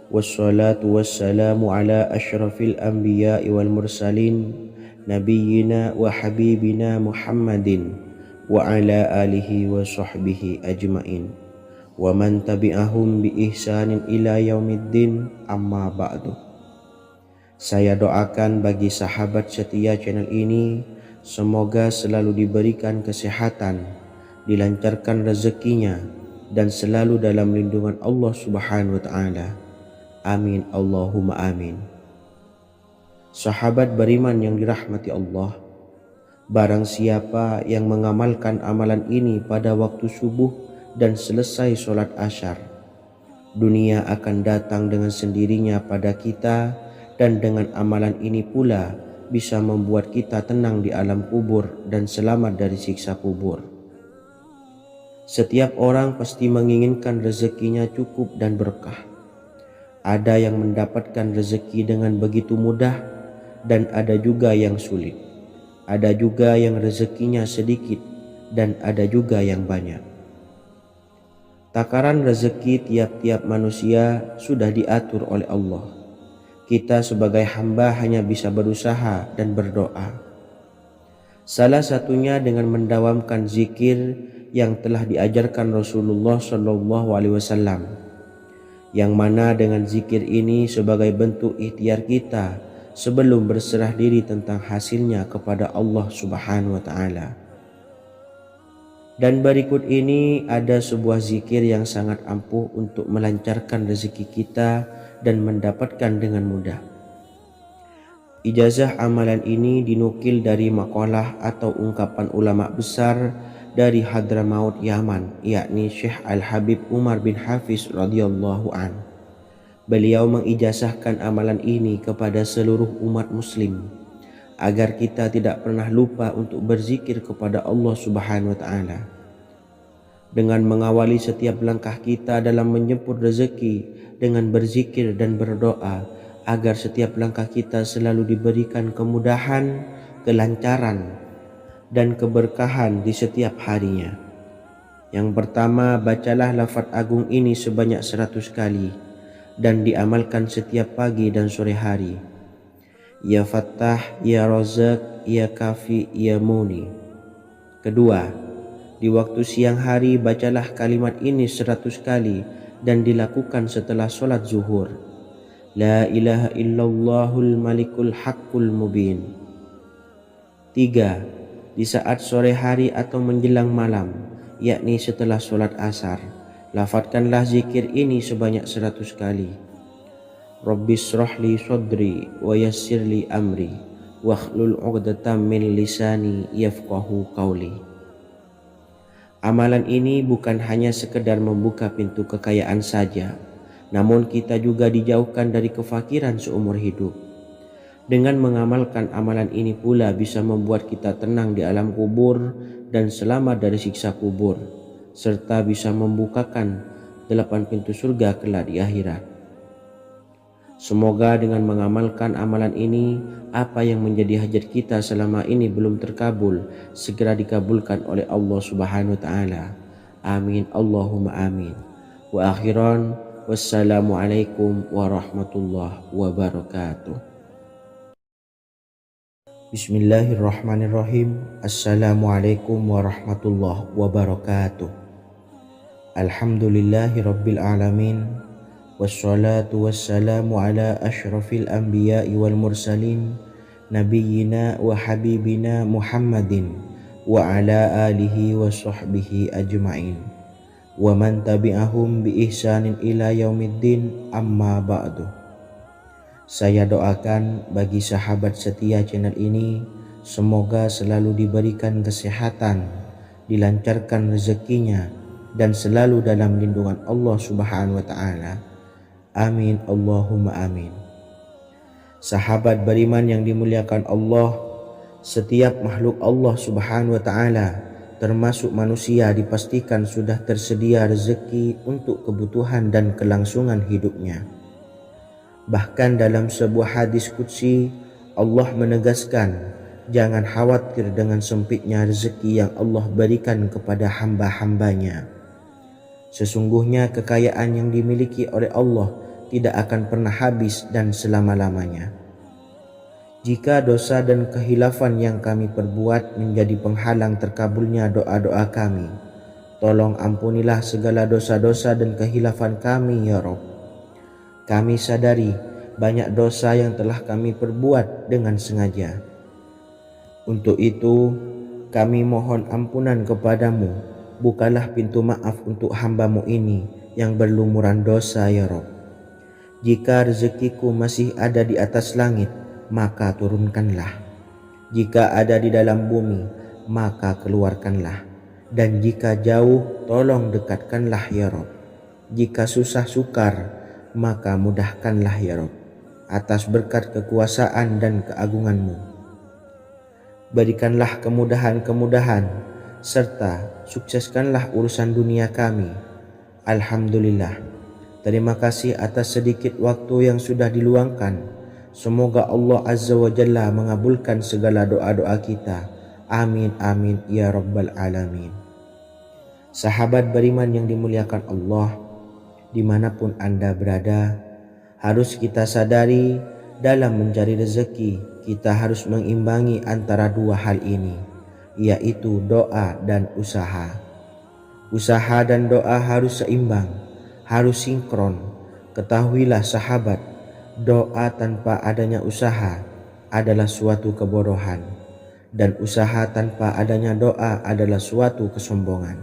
Wassalatu wassalamu ala ashrafil anbiya'i wal mursalin nabiyyina wa habibina Muhammadin wa ala alihi wa sahbihi ajmain wa man tabi'ahum bi ihsanin ila yaumiddin, amma ba'du. Saya doakan bagi sahabat setia channel ini, semoga selalu diberikan kesehatan, dilancarkan rezekinya, dan selalu dalam lindungan Allah Subhanahu wa taala. Amin Allahumma amin. Sahabat beriman yang dirahmati Allah, barang siapa yang mengamalkan amalan ini pada waktu subuh dan selesai sholat asyar, dunia akan datang dengan sendirinya pada kita, dan dengan amalan ini pula bisa membuat kita tenang di alam kubur dan selamat dari siksa kubur. Setiap orang pasti menginginkan rezekinya cukup dan berkah. Ada yang mendapatkan rezeki dengan begitu mudah dan ada juga yang sulit. Ada juga yang rezekinya sedikit dan ada juga yang banyak. Takaran rezeki tiap-tiap manusia sudah diatur oleh Allah. Kita sebagai hamba hanya bisa berusaha dan berdoa. Salah satunya dengan mendawamkan zikir yang telah diajarkan Rasulullah SAW, yang mana dengan zikir ini sebagai bentuk ikhtiar kita sebelum berserah diri tentang hasilnya kepada Allah Subhanahu wa taala. Dan berikut ini ada sebuah zikir yang sangat ampuh untuk melancarkan rezeki kita dan mendapatkan dengan mudah. Ijazah amalan ini dinukil dari makalah atau ungkapan ulama besar dari Hadramaut Yaman, yakni Syekh Al-Habib Umar bin Hafiz radhiyallahu an. Beliau mengijazahkan amalan ini kepada seluruh umat muslim agar kita tidak pernah lupa untuk berzikir kepada Allah Subhanahu wa taala. Dengan mengawali setiap langkah kita dalam menjemput rezeki dengan berzikir dan berdoa agar setiap langkah kita selalu diberikan kemudahan, kelancaran, dan keberkahan di setiap harinya. Yang pertama, bacalah lafaz agung ini sebanyak 100 kali dan diamalkan setiap pagi dan sore hari. Ya Fattah, Ya Razak, Ya Kafi, Ya Muni. Kedua, Di waktu siang hari bacalah kalimat ini 100 kali dan dilakukan setelah sholat zuhur. La ilaha illallahul malikul haqqul mubin. 3. Di saat sore hari atau menjelang malam, yakni setelah sholat asar, lafadzkanlah zikir ini sebanyak 100 kali. Rabbishrahli sodri wa yassirli amri wakhlul 'uqdatam min lisani yafqahu qawli. Amalan ini bukan hanya sekedar membuka pintu kekayaan saja, namun kita juga dijauhkan dari kefakiran seumur hidup. Dengan mengamalkan amalan ini pula bisa membuat kita tenang di alam kubur dan selamat dari siksa kubur, serta bisa membukakan 8 pintu surga kelak di akhirat. Semoga dengan mengamalkan amalan ini, apa yang menjadi hajat kita selama ini belum terkabul, segera dikabulkan oleh Allah Subhanahu wa Ta'ala. Amin, Allahumma amin. Wa akhiran, wassalamualaikum warahmatullahi wabarakatuh. Bismillahirrahmanirrahim. Assalamualaikum warahmatullahi wabarakatuh. Alhamdulillahi rabbil alamin. Wassalatu wassalamu ala ashrafil anbiya'i wal mursalin nabiyyina wa habibina Muhammadin wa ala alihi wa sahbihi ajma'in wa man tabi'ahum bi ihsanin ila yaumiddin, amma ba'du. Saya doakan bagi sahabat setia channel ini, semoga selalu diberikan kesehatan, dilancarkan rezekinya, dan selalu dalam lindungan Allah Subhanahu wa Ta'ala. Amin, Allahumma amin. Sahabat beriman yang dimuliakan Allah, setiap makhluk Allah Subhanahu wa Ta'ala, termasuk manusia, dipastikan sudah tersedia rezeki untuk kebutuhan dan kelangsungan hidupnya. Bahkan dalam sebuah hadis qudsi, Allah menegaskan, jangan khawatir dengan sempitnya rezeki yang Allah berikan kepada hamba-hambanya. Sesungguhnya kekayaan yang dimiliki oleh Allah tidak akan pernah habis dan selama-lamanya. Jika dosa dan kehilafan yang kami perbuat menjadi penghalang terkabulnya doa-doa kami, tolong ampunilah segala dosa-dosa dan kehilafan kami ya Rabb. Kami sadari banyak dosa yang telah kami perbuat dengan sengaja. Untuk itu kami mohon ampunan kepadamu. Bukalah pintu maaf untuk hamba-Mu ini yang berlumuran dosa ya Rabb. Jika rezekiku masih ada di atas langit, maka turunkanlah. Jika ada di dalam bumi, maka keluarkanlah. Dan jika jauh, tolong dekatkanlah ya Rabb. Jika susah sukar, maka mudahkanlah ya Rabb, atas berkat kekuasaan dan keagungan-Mu. Berikanlah kemudahan-kemudahan, serta sukseskanlah urusan dunia kami. Alhamdulillah. Terima kasih atas sedikit waktu yang sudah diluangkan. Semoga Allah Azza wa Jalla mengabulkan segala doa-doa kita. Amin amin ya rabbal alamin. Sahabat beriman yang dimuliakan Allah, dimanapun Anda berada, harus kita sadari dalam mencari rezeki kita harus mengimbangi antara dua hal ini, yaitu doa dan usaha. Usaha dan doa harus seimbang, harus sinkron. Ketahuilah sahabat, doa tanpa adanya usaha adalah suatu kebodohan, dan usaha tanpa adanya doa adalah suatu kesombongan.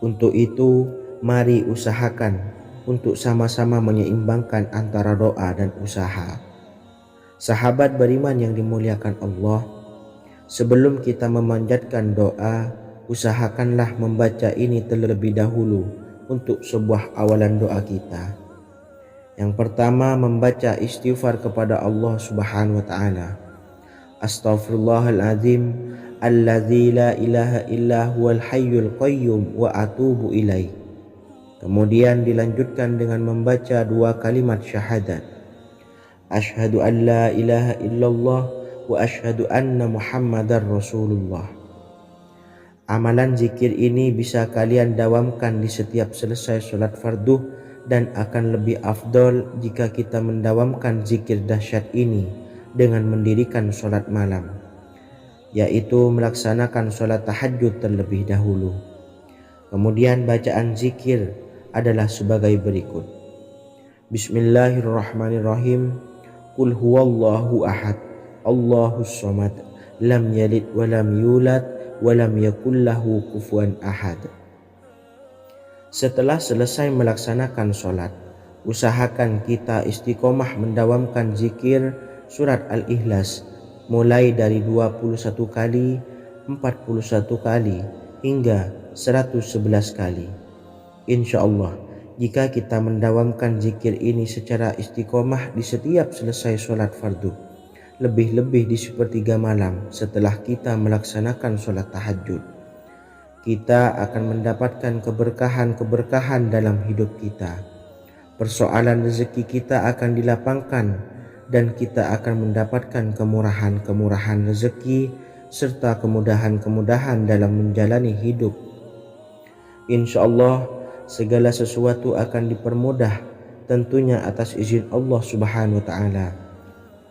Untuk itu, mari usahakan untuk sama-sama menyeimbangkan antara doa dan usaha. Sahabat beriman yang dimuliakan Allah, sebelum kita memanjatkan doa, usahakanlah membaca ini terlebih dahulu untuk sebuah awalan doa kita. Yang pertama, membaca istighfar kepada Allah Subhanahu wa Ta'ala. Astaghfirullahaladzim alladzi la ilaha illa huwal hayyul qayyum wa atubu ilaih. Kemudian dilanjutkan dengan membaca dua kalimat syahadat. Asyhadu an la ilaha illallah wa asyhadu anna Muhammadar Rasulullah. Amalan zikir ini bisa kalian dawamkan di setiap selesai sholat fardu, dan akan lebih afdol jika kita mendawamkan zikir dahsyat ini dengan mendirikan sholat malam. yaitu melaksanakan sholat tahajud terlebih dahulu. Kemudian bacaan zikir adalah sebagai berikut. Bismillahirrahmanirrahim. Qul huwallahu ahad, Allahus samad, lam yalid wa lam yulad wa lam yakul lahu kufuwan ahad. Setelah selesai melaksanakan sholat, usahakan kita istiqomah mendawamkan zikir surat Al-Ikhlas mulai dari 21 kali, 41 kali, hingga 111 kali. Insya Allah, jika kita mendawamkan zikir ini secara istiqomah di setiap selesai sholat fardu, lebih-lebih di sepertiga malam setelah kita melaksanakan sholat tahajud, kita akan mendapatkan keberkahan-keberkahan dalam hidup kita. Persoalan rezeki kita akan dilapangkan dan kita akan mendapatkan kemurahan-kemurahan rezeki serta kemudahan-kemudahan dalam menjalani hidup. Insya Allah segala sesuatu akan dipermudah, tentunya atas izin Allah Subhanahu wa Ta'ala.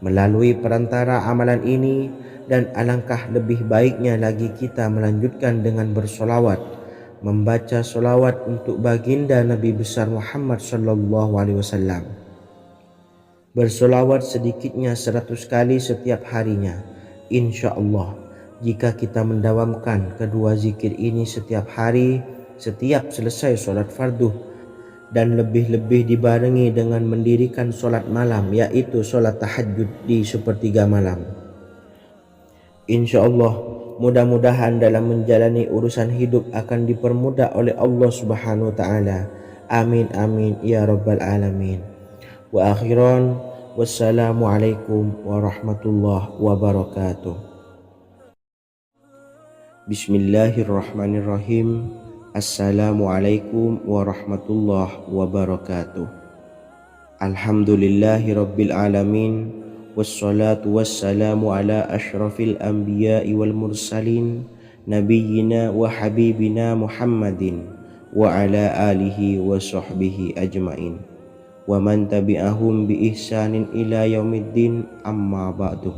Melalui perantara amalan ini, dan alangkah lebih baiknya lagi kita melanjutkan dengan bersolawat, membaca solawat untuk baginda Nabi besar Muhammad sallallahu alaihi wasallam. Bersolawat sedikitnya 100 kali setiap harinya. Insya Allah, jika kita mendawamkan kedua zikir ini setiap hari, setiap selesai sholat fardu, dan lebih-lebih dibarengi dengan mendirikan sholat malam, yaitu sholat tahajud di sepertiga malam, insya Allah mudah-mudahan dalam menjalani urusan hidup akan dipermudah oleh Allah Subhanahu wa Ta'ala. Amin amin ya rabbal alamin. Wa akhiran, wassalamualaikum warahmatullahi wabarakatuh. Bismillahirrahmanirrahim. Assalamualaikum warahmatullahi wabarakatuh. Alhamdulillahi rabbil alamin. Wassalatu wassalamu ala ashrafil anbiya'i wal mursalin, nabiyyina wa habibina Muhammadin wa ala alihi wa sahbihi ajmain, wa man tabi'ahum bi ihsanin ila yaumiddin, amma ba'du.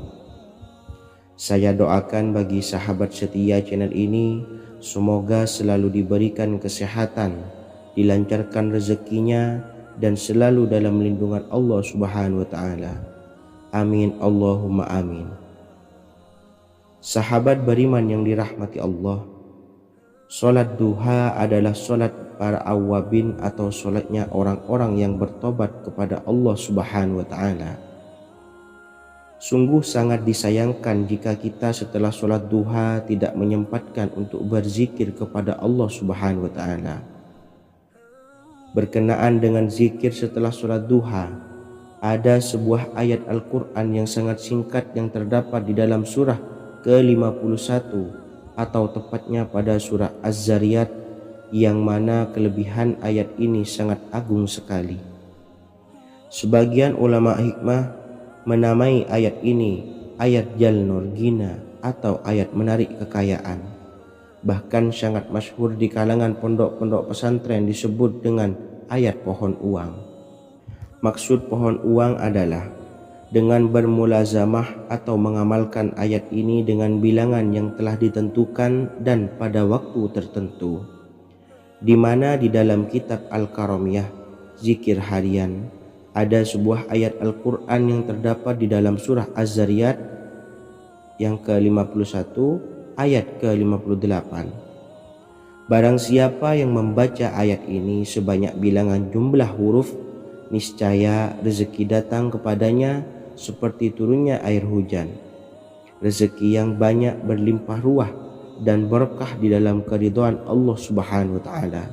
Saya doakan bagi sahabat setia channel ini, semoga selalu diberikan kesehatan, dilancarkan rezekinya, dan selalu dalam lindungan Allah Subhanahu wa Ta'ala. Amin Allahumma amin. Sahabat beriman yang dirahmati Allah, sholat duha adalah sholat para awabin atau sholatnya orang-orang yang bertobat kepada Allah Subhanahu wa Ta'ala. Sungguh sangat disayangkan jika kita setelah sholat duha tidak menyempatkan untuk berzikir kepada Allah Subhanahu wa Ta'ala. Berkenaan dengan zikir setelah sholat duha, ada sebuah ayat Al-Quran yang sangat singkat yang terdapat di dalam surah ke-51 atau tepatnya pada surah Az-Zariyat, yang mana kelebihan ayat ini sangat agung sekali. Sebagian ulama hikmah menamai ayat ini ayat Jalnur Gina atau ayat menarik kekayaan. Bahkan sangat masyhur di kalangan pondok-pondok pesantren disebut dengan ayat pohon uang. Maksud pohon uang adalah dengan bermulazamah atau mengamalkan ayat ini dengan bilangan yang telah ditentukan dan pada waktu tertentu, di mana di dalam kitab Al-Karamiyah zikir harian ada sebuah ayat Al-Quran yang terdapat di dalam surah Az-Zariyat yang ke-51 ayat ke-58. Barang siapa yang membaca ayat ini sebanyak bilangan jumlah huruf, niscaya rezeki datang kepadanya seperti turunnya air hujan, rezeki yang banyak berlimpah ruah dan berkah di dalam keridhaan Allah Subhanahu wa Ta'ala.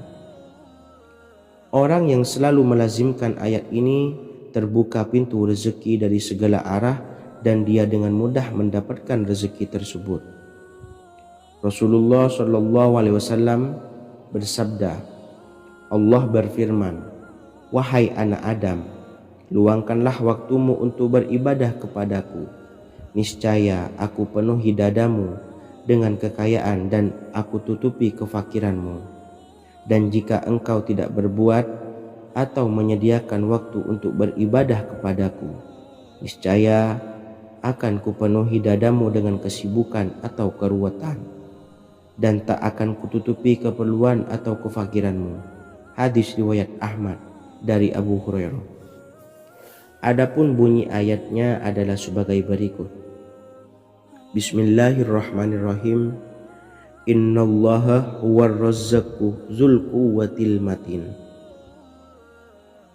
Orang yang selalu melazimkan ayat ini terbuka pintu rezeki dari segala arah dan dia dengan mudah mendapatkan rezeki tersebut. Rasulullah Shallallahu Alaihi Wasallam bersabda, Allah berfirman, wahai anak Adam, luangkanlah waktumu untuk beribadah kepadaku. Niscaya aku penuhi dadamu dengan kekayaan dan aku tutupi kefakiranmu. Dan jika engkau tidak berbuat atau menyediakan waktu untuk beribadah kepadaku, niscaya akan kupenuhi dadamu dengan kesibukan atau keruwetan, dan tak akan kututupi keperluan atau kefakiranmu. Hadis riwayat Ahmad dari Abu Hurairah. Adapun bunyi ayatnya adalah sebagai berikut. Bismillahirrahmanirrahim. Innallaha huwar razzaqu dzul quwwatil matin.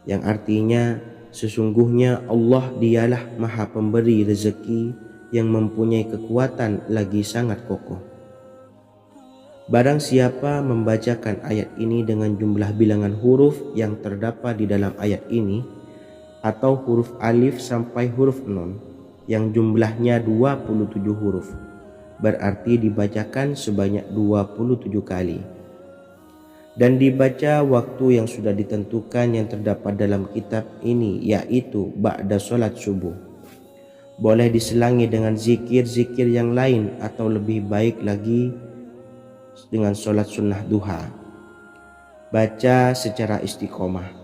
Yang artinya, sesungguhnya Allah dialah Maha Pemberi rezeki yang mempunyai kekuatan lagi sangat kokoh. Barang siapa membacakan ayat ini dengan jumlah bilangan huruf yang terdapat di dalam ayat ini, atau huruf alif sampai huruf nun yang jumlahnya 27 huruf, berarti dibacakan sebanyak 27 kali, dan dibaca waktu yang sudah ditentukan yang terdapat dalam kitab ini, yaitu ba'da sholat subuh. Boleh diselangi dengan zikir-zikir yang lain, atau lebih baik lagi dengan sholat sunnah duha. Baca secara istiqomah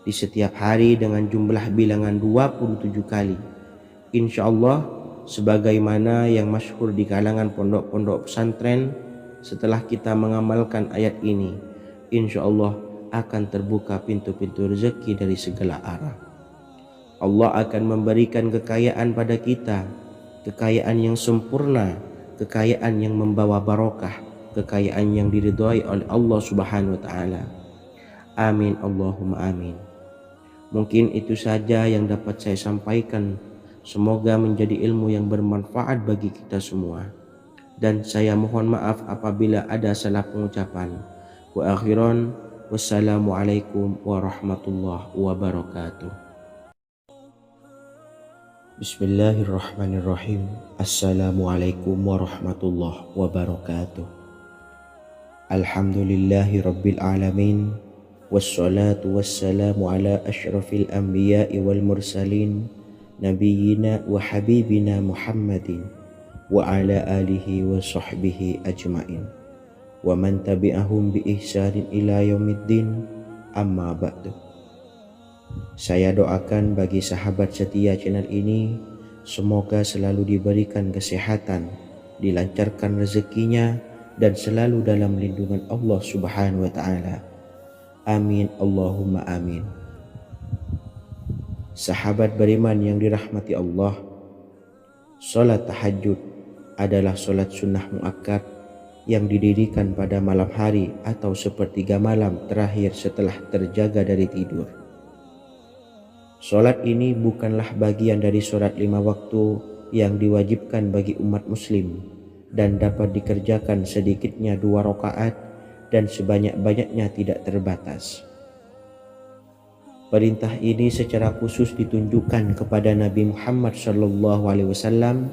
di setiap hari dengan jumlah bilangan 27 kali. Insya Allah, sebagaimana yang masyhur di kalangan pondok-pondok pesantren, setelah kita mengamalkan ayat ini, insya Allah akan terbuka pintu-pintu rezeki dari segala arah. Allah akan memberikan kekayaan pada kita, kekayaan yang sempurna, kekayaan yang membawa barokah, kekayaan yang diridhai oleh Allah Subhanahu wa taala. Amin Allahumma amin. Mungkin itu saja yang dapat saya sampaikan. Semoga menjadi ilmu yang bermanfaat bagi kita semua. Dan saya mohon maaf apabila ada salah pengucapan. Wa akhiran, wassalamualaikum warahmatullahi wabarakatuh. Bismillahirrahmanirrahim. Assalamualaikum warahmatullahi wabarakatuh. Alhamdulillahi rabbil alamin. Wassalatu wassalamu ala asyrafil anbiya'i wal mursalin, Nabiyyina wa habibina Muhammadin wa ala alihi wa sahbihi ajmain wa man tabi'ahum bi ihsanin ila yaumiddin, amma ba'du. Saya doakan bagi sahabat setia channel ini, semoga selalu diberikan kesehatan, dilancarkan rezekinya, dan selalu dalam lindungan Allah Subhanahu wa taala. Amin Allahumma amin. Sahabat beriman yang dirahmati Allah, sholat tahajud adalah sholat sunnah muakkad yang didirikan pada malam hari atau sepertiga malam terakhir setelah terjaga dari tidur. Sholat ini bukanlah bagian dari sholat 5 waktu yang diwajibkan bagi umat muslim dan dapat dikerjakan sedikitnya 2 rakaat dan sebanyak-banyaknya tidak terbatas. Perintah ini secara khusus ditunjukkan kepada Nabi Muhammad SAW,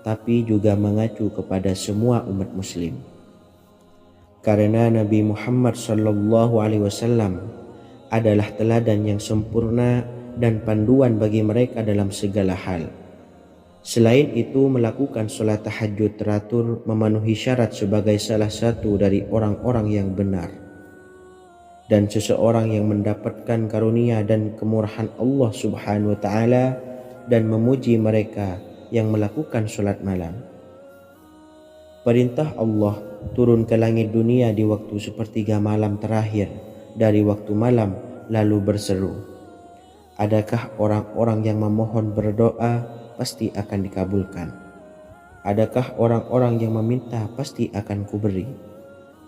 tapi juga mengacu kepada semua umat muslim. Karena Nabi Muhammad SAW adalah teladan yang sempurna dan panduan bagi mereka dalam segala hal. Selain itu, melakukan sholat tahajud teratur memenuhi syarat sebagai salah satu dari orang-orang yang benar. Dan seseorang yang mendapatkan karunia dan kemurahan Allah Subhanahu wa taala dan memuji mereka yang melakukan sholat malam. Perintah Allah turun ke langit dunia di waktu sepertiga malam terakhir dari waktu malam, lalu berseru, adakah orang-orang yang memohon berdoa pasti akan dikabulkan? Adakah orang-orang yang meminta pasti akan kuberi?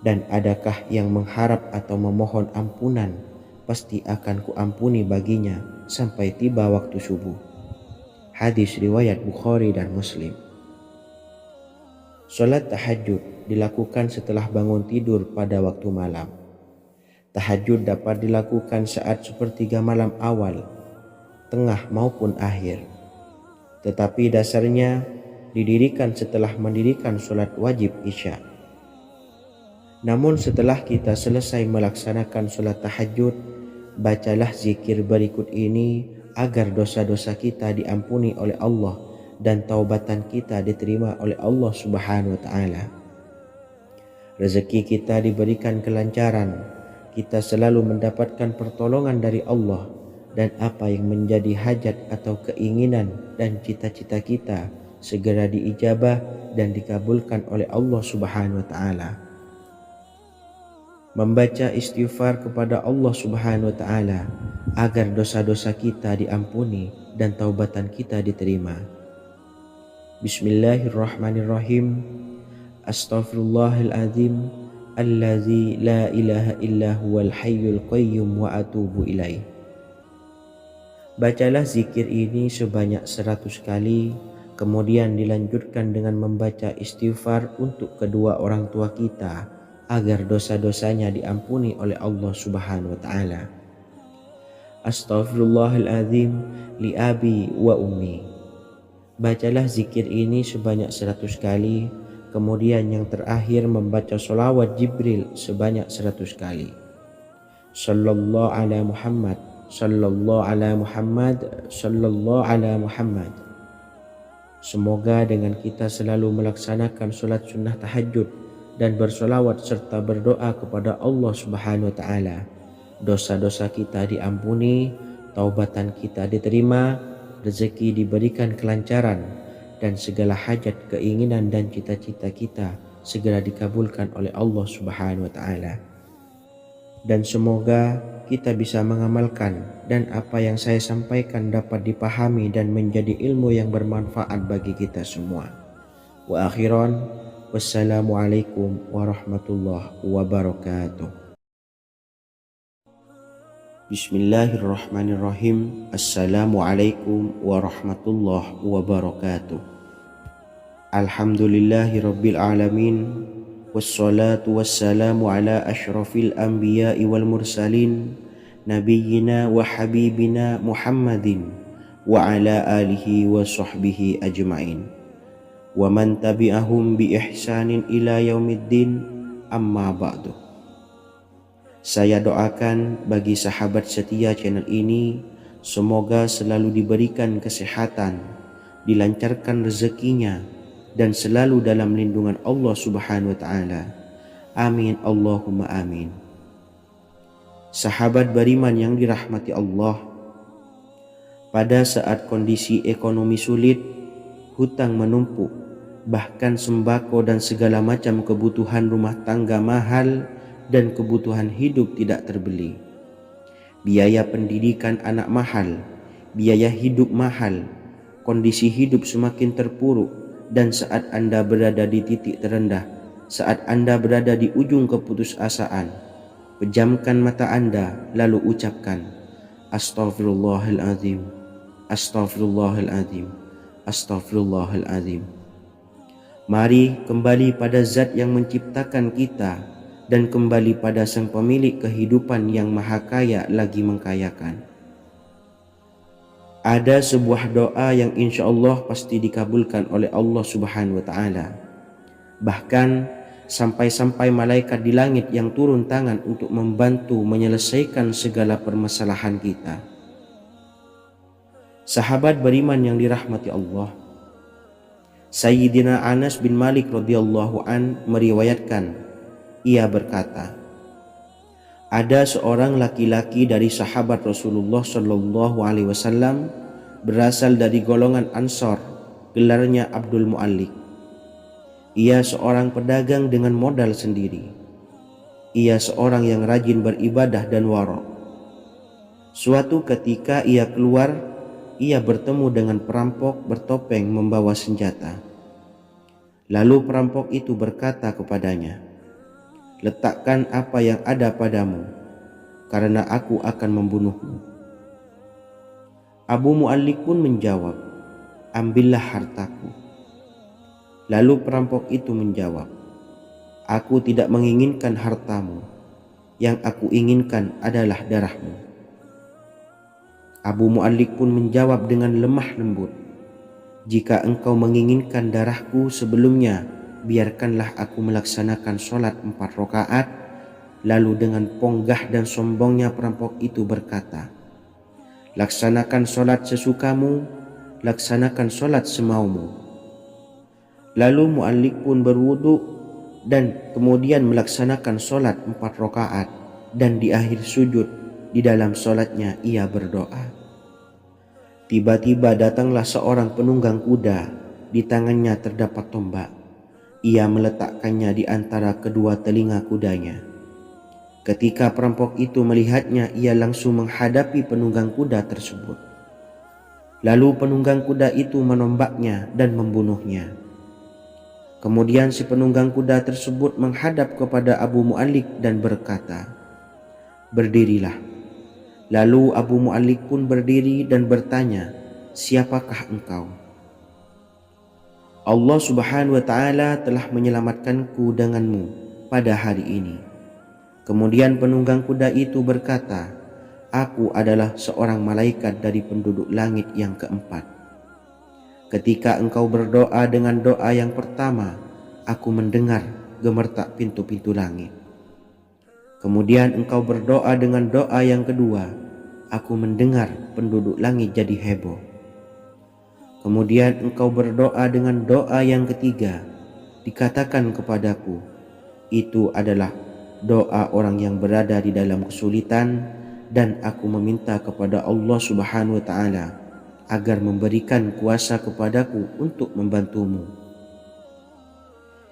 Dan adakah yang mengharap atau memohon ampunan pasti akan kuampuni baginya sampai tiba waktu subuh. Hadis riwayat Bukhari dan Muslim. Salat tahajud dilakukan setelah bangun tidur pada waktu malam. Tahajud dapat dilakukan saat sepertiga malam awal, tengah maupun akhir. Tetapi dasarnya didirikan setelah mendirikan salat wajib Isya. Namun setelah kita selesai melaksanakan sholat tahajud, bacalah zikir berikut ini agar dosa-dosa kita diampuni oleh Allah dan taubatan kita diterima oleh Allah Subhanahu wa taala. Rezeki kita diberikan kelancaran, kita selalu mendapatkan pertolongan dari Allah, dan apa yang menjadi hajat atau keinginan dan cita-cita kita segera diijabah dan dikabulkan oleh Allah Subhanahu wa taala. Membaca istighfar kepada Allah Subhanahu wa taala agar dosa-dosa kita diampuni dan taubatan kita diterima. Bismillahirrahmanirrahim. Astaghfirullahaladzim allazi la ilaha illa huwal hayyul qayyum wa atubu ilaih. Bacalah zikir ini sebanyak 100 kali, kemudian dilanjutkan dengan membaca istighfar untuk kedua orang tua kita agar dosa-dosanya diampuni oleh Allah Subhanahu wa taala. Astaghfirullahaladzim li abi wa ummi. Bacalah zikir ini sebanyak 100 kali, kemudian yang terakhir membaca sholawat Jibril sebanyak 100 kali. Sallallahu ala Muhammad, sallallahu ala Muhammad, sallallahu ala Muhammad. Semoga dengan kita selalu melaksanakan sholat sunnah tahajud dan bersolawat serta berdoa kepada Allah Subhanahu wa taala, dosa-dosa kita diampuni, taubatan kita diterima, rezeki diberikan kelancaran, dan segala hajat, keinginan dan cita-cita kita segera dikabulkan oleh Allah Subhanahu wa taala. Dan semoga kita bisa mengamalkan dan apa yang saya sampaikan dapat dipahami dan menjadi ilmu yang bermanfaat bagi kita semua. Wa akhiran, wassalamualaikum warahmatullahi wabarakatuh. Bismillahirrahmanirrahim. Assalamualaikum warahmatullahi wabarakatuh. Alhamdulillahi rabbil alamin. Wassalatu wassalamu ala ashrafil anbiya'i wal mursalin, nabiyyina wa habibina Muhammadin wa ala alihi wa sahbihi ajma'in wa man tabi'ahum bi ihsanin ila yaumiddin, amma ba'du. Saya doakan bagi sahabat setia channel ini, semoga selalu diberikan kesehatan, dilancarkan rezekinya, dan selalu dalam lindungan Allah Subhanahu wa taala. Amin Allahumma amin. Sahabat beriman yang dirahmati Allah, pada saat kondisi ekonomi sulit, hutang menumpuk, bahkan sembako dan segala macam kebutuhan rumah tangga mahal dan kebutuhan hidup tidak terbeli. Biaya pendidikan anak mahal, biaya hidup mahal, kondisi hidup semakin terpuruk. Dan saat Anda berada di titik terendah, saat Anda berada di ujung keputusasaan, pejamkan mata Anda lalu ucapkan Astaghfirullahaladzim, Astaghfirullahaladzim, Astaghfirullahaladzim. Mari kembali pada Zat yang menciptakan kita dan kembali pada Sang Pemilik kehidupan yang maha kaya lagi mengkayakan. Ada sebuah doa yang insya Allah pasti dikabulkan oleh Allah Subhanahu wa ta'ala. Bahkan sampai-sampai malaikat di langit yang turun tangan untuk membantu menyelesaikan segala permasalahan kita. Sahabat beriman yang dirahmati Allah, Sayyidina Anas bin Malik radhiyallahu an meriwayatkan, ia berkata, ada seorang laki-laki dari sahabat Rasulullah Shallallahu Alaihi Wasallam berasal dari golongan Ansor, gelarnya Abdul Mu'allik. Ia seorang pedagang dengan modal sendiri. Ia seorang yang rajin beribadah dan wara'. Suatu ketika ia keluar, ia bertemu dengan perampok bertopeng membawa senjata. Lalu perampok itu berkata kepadanya, letakkan apa yang ada padamu, karena aku akan membunuhmu. Abu Mu'allik pun menjawab, ambillah hartaku. Lalu perampok itu menjawab, aku tidak menginginkan hartamu, yang aku inginkan adalah darahmu. Abu Mu'allik pun menjawab dengan lemah lembut, jika engkau menginginkan darahku sebelumnya, biarkanlah aku melaksanakan sholat 4 rakaat. Lalu dengan ponggah dan sombongnya perampok itu berkata, laksanakan sholat sesukamu, laksanakan sholat semaumu. Lalu Mu'allik pun berwudu dan kemudian melaksanakan sholat 4 rakaat, dan di akhir sujud di dalam solatnya ia berdoa. Tiba-tiba datanglah seorang penunggang kuda, di tangannya terdapat tombak. Ia meletakkannya di antara kedua telinga kudanya. Ketika perampok itu melihatnya, ia langsung menghadapi penunggang kuda tersebut. Lalu penunggang kuda itu menombaknya dan membunuhnya. Kemudian si penunggang kuda tersebut menghadap kepada Abu Mu'allik dan berkata, "Berdirilah." Lalu Abu Mu'allik pun berdiri dan bertanya, "Siapakah engkau?" "Allah Subhanahu wa ta'ala telah menyelamatkanku denganmu pada hari ini." Kemudian penunggang kuda itu berkata, "Aku adalah seorang malaikat dari penduduk langit yang keempat. Ketika engkau berdoa dengan doa yang pertama, aku mendengar gemertak pintu-pintu langit. Kemudian engkau berdoa dengan doa yang kedua, aku mendengar penduduk langit jadi heboh. Kemudian engkau berdoa dengan doa yang ketiga, dikatakan kepadaku, itu adalah doa orang yang berada di dalam kesulitan, dan aku meminta kepada Allah Subhanahu wa ta'ala agar memberikan kuasa kepadaku untuk membantumu."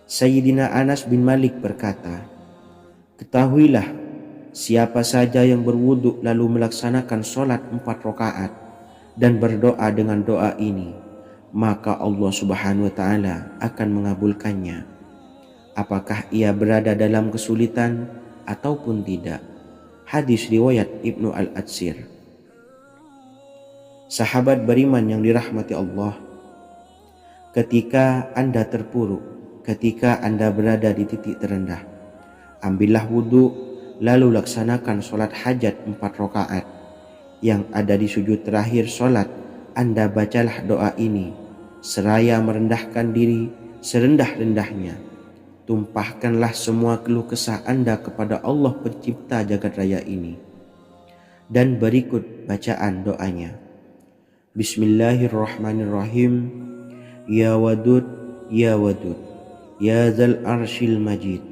Sayyidina Anas bin Malik berkata, "Ketahuilah, siapa saja yang berwudu lalu melaksanakan sholat 4 rakaat dan berdoa dengan doa ini, maka Allah Subhanahu wa ta'ala akan mengabulkannya, apakah ia berada dalam kesulitan ataupun tidak." Hadis riwayat Ibnu Al-Atsir. Sahabat beriman yang dirahmati Allah, ketika Anda terpuruk, ketika Anda berada di titik terendah, ambillah wudhu, lalu laksanakan sholat hajat 4 rakaat. Yang ada di sujud terakhir sholat, Anda bacalah doa ini, seraya merendahkan diri serendah-rendahnya. Tumpahkanlah semua keluh kesah Anda kepada Allah pencipta jagat raya ini. Dan berikut bacaan doanya. Bismillahirrahmanirrahim. Ya Wadud, Ya Wadud, Ya Zal Arshil Majid,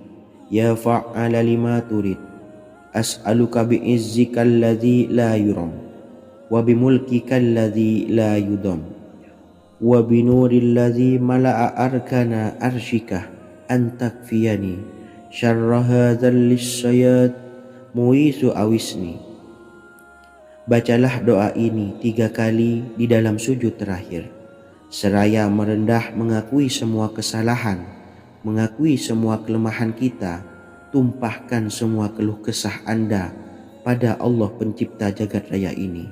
Ya Fa'ala lima turid, as'aluka bi'izzika alladhi la yuram, wa bimulkika alladhi la yudam, wa binuril ladhi mala'a arkana arshika, an takfiyani syarra hadzal lisyayad muisu awisni. Bacalah doa ini 3 kali di dalam sujud terakhir, seraya merendah mengakui semua kesalahan, mengakui semua kelemahan kita. Tumpahkan semua keluh kesah Anda pada Allah pencipta jagat raya ini.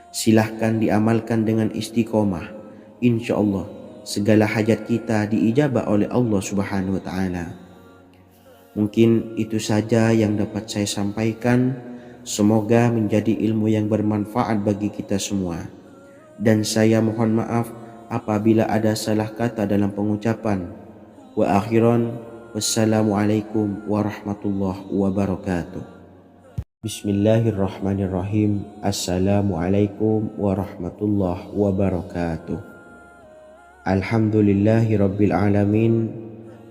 Silahkan diamalkan dengan istiqomah. Insya Allah segala hajat kita diijabah oleh Allah Subhanahu wa ta'ala. Mungkin itu saja yang dapat saya sampaikan. Semoga menjadi ilmu yang bermanfaat bagi kita semua. Dan saya mohon maaf apabila ada salah kata dalam pengucapan. Wa akhiran, wassalamualaikum warahmatullahi wabarakatuh. Bismillahirrahmanirrahim. Assalamualaikum warahmatullahi wabarakatuh. Alhamdulillahi rabbil alamin.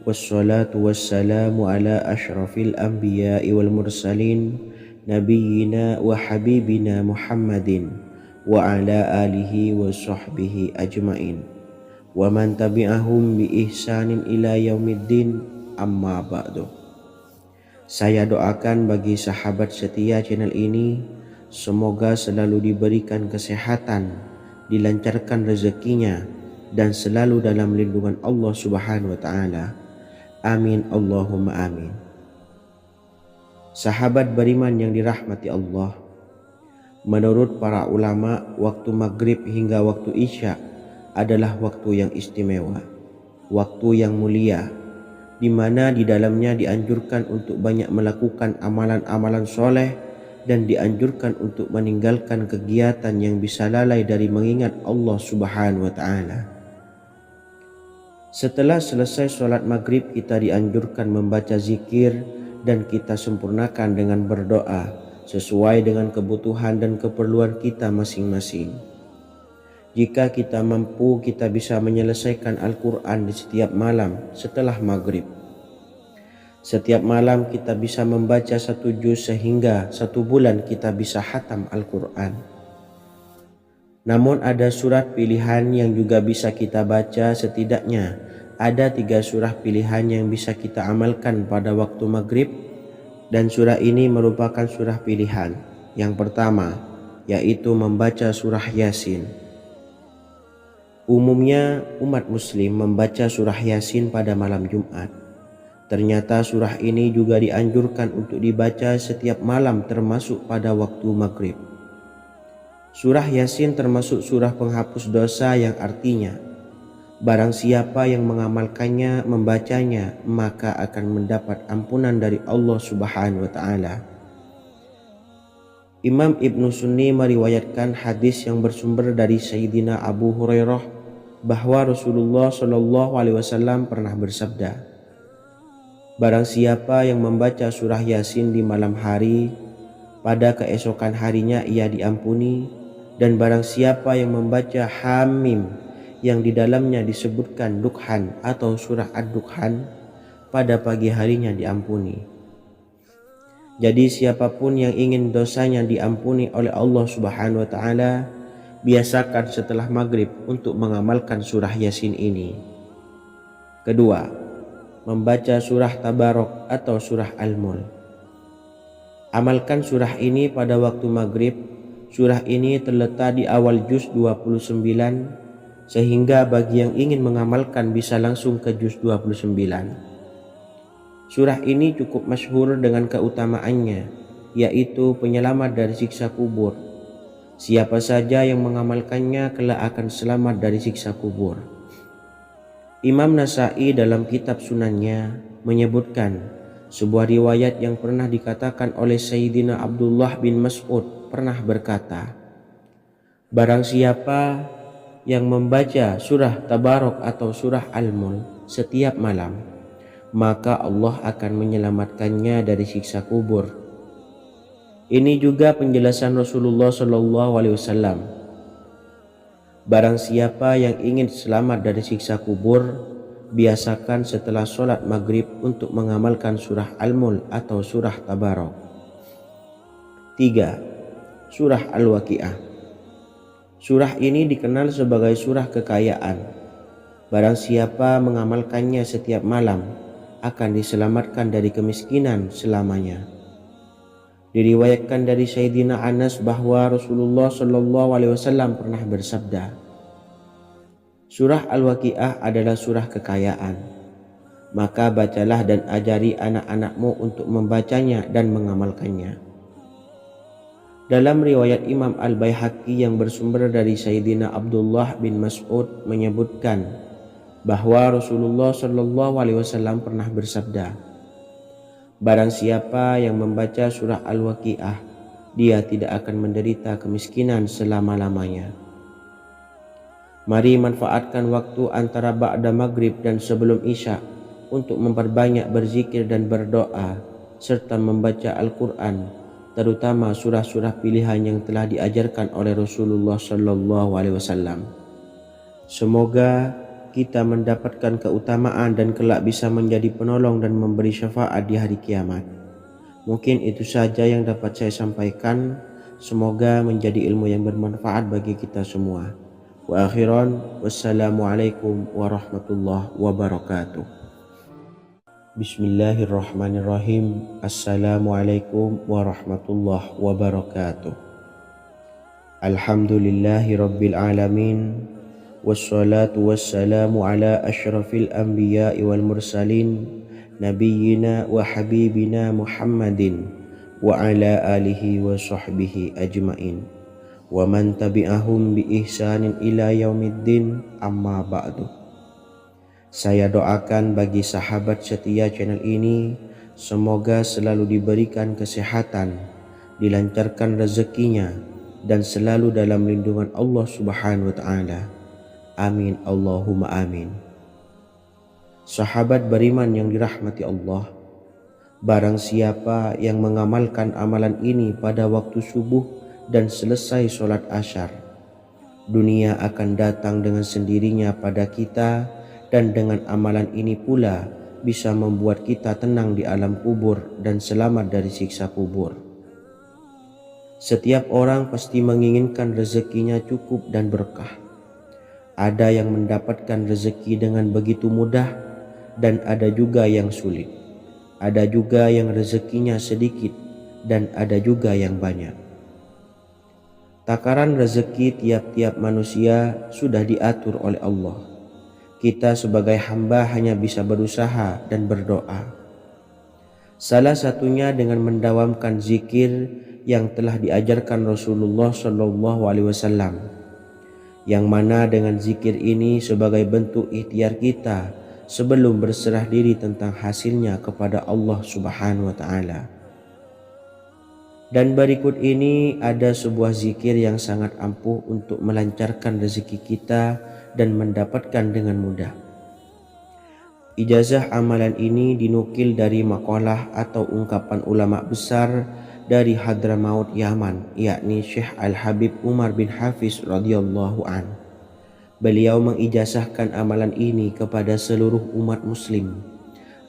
Wassalatu wassalamu ala ashrafil anbiya'i wal mursalin, Nabiyyina wa habibina Muhammadin wa ala alihi wa sahbihi ajmain, wa man tabi'ahum bi ihsanin ila yaumiddin, amma ba'du. Saya doakan bagi sahabat setia channel ini, semoga selalu diberikan kesehatan, dilancarkan rezekinya, dan selalu dalam lindungan Allah Subhanahu wa ta'ala. Amin Allahumma amin. Sahabat beriman yang dirahmati Allah, menurut para ulama, waktu maghrib hingga waktu isya adalah waktu yang istimewa, waktu yang mulia, di mana di dalamnya dianjurkan untuk banyak melakukan amalan-amalan soleh dan dianjurkan untuk meninggalkan kegiatan yang bisa lalai dari mengingat Allah Subhanahu wa ta'ala. Setelah selesai sholat maghrib, kita dianjurkan membaca zikir dan kita sempurnakan dengan berdoa sesuai dengan kebutuhan dan keperluan kita masing-masing. Jika kita mampu, kita bisa menyelesaikan Al-Quran di setiap malam setelah maghrib. Setiap malam kita bisa membaca 1 juz sehingga 1 bulan kita bisa khatam Al-Quran. Namun ada surah pilihan yang juga bisa kita baca. Setidaknya ada 3 surah pilihan yang bisa kita amalkan pada waktu maghrib, dan surah ini merupakan surah pilihan. Yang pertama yaitu membaca surah Yasin. Umumnya umat muslim membaca surah Yasin pada malam Jumat. Ternyata surah ini juga dianjurkan untuk dibaca setiap malam termasuk pada waktu maghrib. Surah Yasin termasuk surah penghapus dosa yang artinya barang siapa yang mengamalkannya, membacanya, maka akan mendapat ampunan dari Allah Subhanahu wa taala. Imam Ibnu Sunni meriwayatkan hadis yang bersumber dari Sayyidina Abu Hurairah bahwa Rasulullah Shallallahu alaihi wasallam pernah bersabda, barang siapa yang membaca surah Yasin di malam hari, pada keesokan harinya ia diampuni. Dan barang siapa yang membaca Hamim yang di dalamnya disebutkan Dukhan atau surah Ad-Dukhan, pada pagi harinya diampuni. Jadi siapapun yang ingin dosanya diampuni oleh Allah Subhanahu wa taala, biasakan setelah maghrib untuk mengamalkan surah Yasin ini. Kedua, membaca surah Tabarok atau surah Al-Mulk. Amalkan surah ini pada waktu maghrib. Surah ini terletak di awal juz 29, sehingga bagi yang ingin mengamalkan bisa langsung ke juz 29. Surah ini cukup masyhur dengan keutamaannya, yaitu penyelamat dari siksa kubur. Siapa saja yang mengamalkannya kelak akan selamat dari siksa kubur. Imam Nasa'i dalam kitab Sunannya menyebutkan sebuah riwayat yang pernah dikatakan oleh Sayyidina Abdullah bin Mas'ud pernah berkata, barang siapa yang membaca surah Tabarok atau surah Al-Mulk setiap malam, maka Allah akan menyelamatkannya dari siksa kubur. Ini juga penjelasan Rasulullah Shallallahu alaihi wasallam. Barang siapa yang ingin selamat dari siksa kubur, biasakan setelah sholat maghrib untuk mengamalkan surah Al-Mulk atau surah Tabarok. 3. Surah Al-Waqiah. Surah ini dikenal sebagai surah kekayaan. Barang siapa mengamalkannya setiap malam, akan diselamatkan dari kemiskinan selamanya. Diriwayatkan dari Sayyidina Anas bahwa Rasulullah Shallallahu alaihi wasallam pernah bersabda, surah Al-Waqiah adalah surah kekayaan. Maka bacalah dan ajari anak-anakmu untuk membacanya dan mengamalkannya. Dalam riwayat Imam Al-Baihaqi yang bersumber dari Sayyidina Abdullah bin Mas'ud menyebutkan bahwa Rasulullah Shallallahu alaihi wasallam pernah bersabda, barang siapa yang membaca surah Al-Waqiah, dia tidak akan menderita kemiskinan selama-lamanya. Mari manfaatkan waktu antara ba'da maghrib dan sebelum isya untuk memperbanyak berzikir dan berdoa, serta membaca Al-Quran, terutama surah-surah pilihan yang telah diajarkan oleh Rasulullah Shallallahu alaihi wasallam. Semoga kita mendapatkan keutamaan dan kelak bisa menjadi penolong dan memberi syafaat di hari kiamat. Mungkin itu saja yang dapat saya sampaikan. Semoga menjadi ilmu yang bermanfaat bagi kita semua. Wa akhiran, wassalamualaikum warahmatullahi wabarakatuh. Bismillahirrahmanirrahim. Assalamualaikum warahmatullahi wabarakatuh. Alhamdulillahi rabbil alamin. Wassalatu wassalamu ala ashrafil anbiya'i wal mursalin, nabiyyina wa habibina Muhammadin wa ala alihi wa sahbihi ajmain wa man tabi'ahum bi ihsanin ila yaumiddin, amma ba'du. Saya doakan bagi sahabat setia channel ini, semoga selalu diberikan kesehatan, dilancarkan rezekinya, dan selalu dalam lindungan Allah Subhanahu wa ta'ala. Amin Allahumma amin. Sahabat beriman yang dirahmati Allah, barang siapa yang mengamalkan amalan ini pada waktu subuh dan selesai sholat asyar, dunia akan datang dengan sendirinya pada kita, dan dengan amalan ini pula bisa membuat kita tenang di alam kubur dan selamat dari siksa kubur. Setiap orang pasti menginginkan rezekinya cukup dan berkah. Ada yang mendapatkan rezeki dengan begitu mudah dan ada juga yang sulit. Ada juga yang rezekinya sedikit dan ada juga yang banyak. Takaran rezeki tiap-tiap manusia sudah diatur oleh Allah. Kita sebagai hamba hanya bisa berusaha dan berdoa. Salah satunya dengan mendawamkan zikir yang telah diajarkan Rasulullah SAW, yang mana dengan zikir ini sebagai bentuk ikhtiar kita sebelum berserah diri tentang hasilnya kepada Allah Subhanahu wa Ta'ala. Dan berikut ini ada sebuah zikir yang sangat ampuh untuk melancarkan rezeki kita dan mendapatkan dengan mudah. Ijazah amalan ini dinukil dari makalah atau ungkapan ulama besar dari Hadramaut Yaman, yakni Syekh Al-Habib Umar bin Hafiz radhiyallahu an. Beliau mengijazahkan amalan ini kepada seluruh umat muslim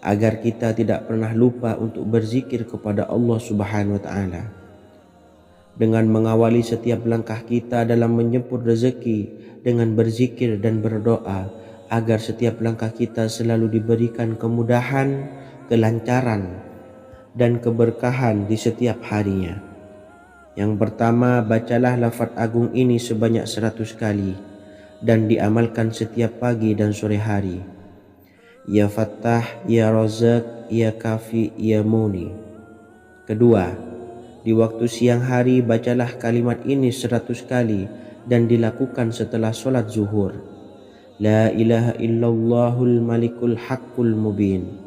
agar kita tidak pernah lupa untuk berzikir kepada Allah Subhanahu wa Ta'ala. Dengan mengawali setiap langkah kita dalam menjemput rezeki dengan berzikir dan berdoa agar setiap langkah kita selalu diberikan kemudahan, kelancaran, dan keberkahan di setiap harinya. Yang pertama, bacalah lafaz agung ini sebanyak 100 kali dan diamalkan setiap pagi dan sore hari. Ya Fattah, Ya Razak, Ya Kafi, Ya Muni. Kedua, di waktu siang hari bacalah kalimat ini 100 kali dan dilakukan setelah sholat zuhur. La ilaha illallahul malikul haqqul mubin.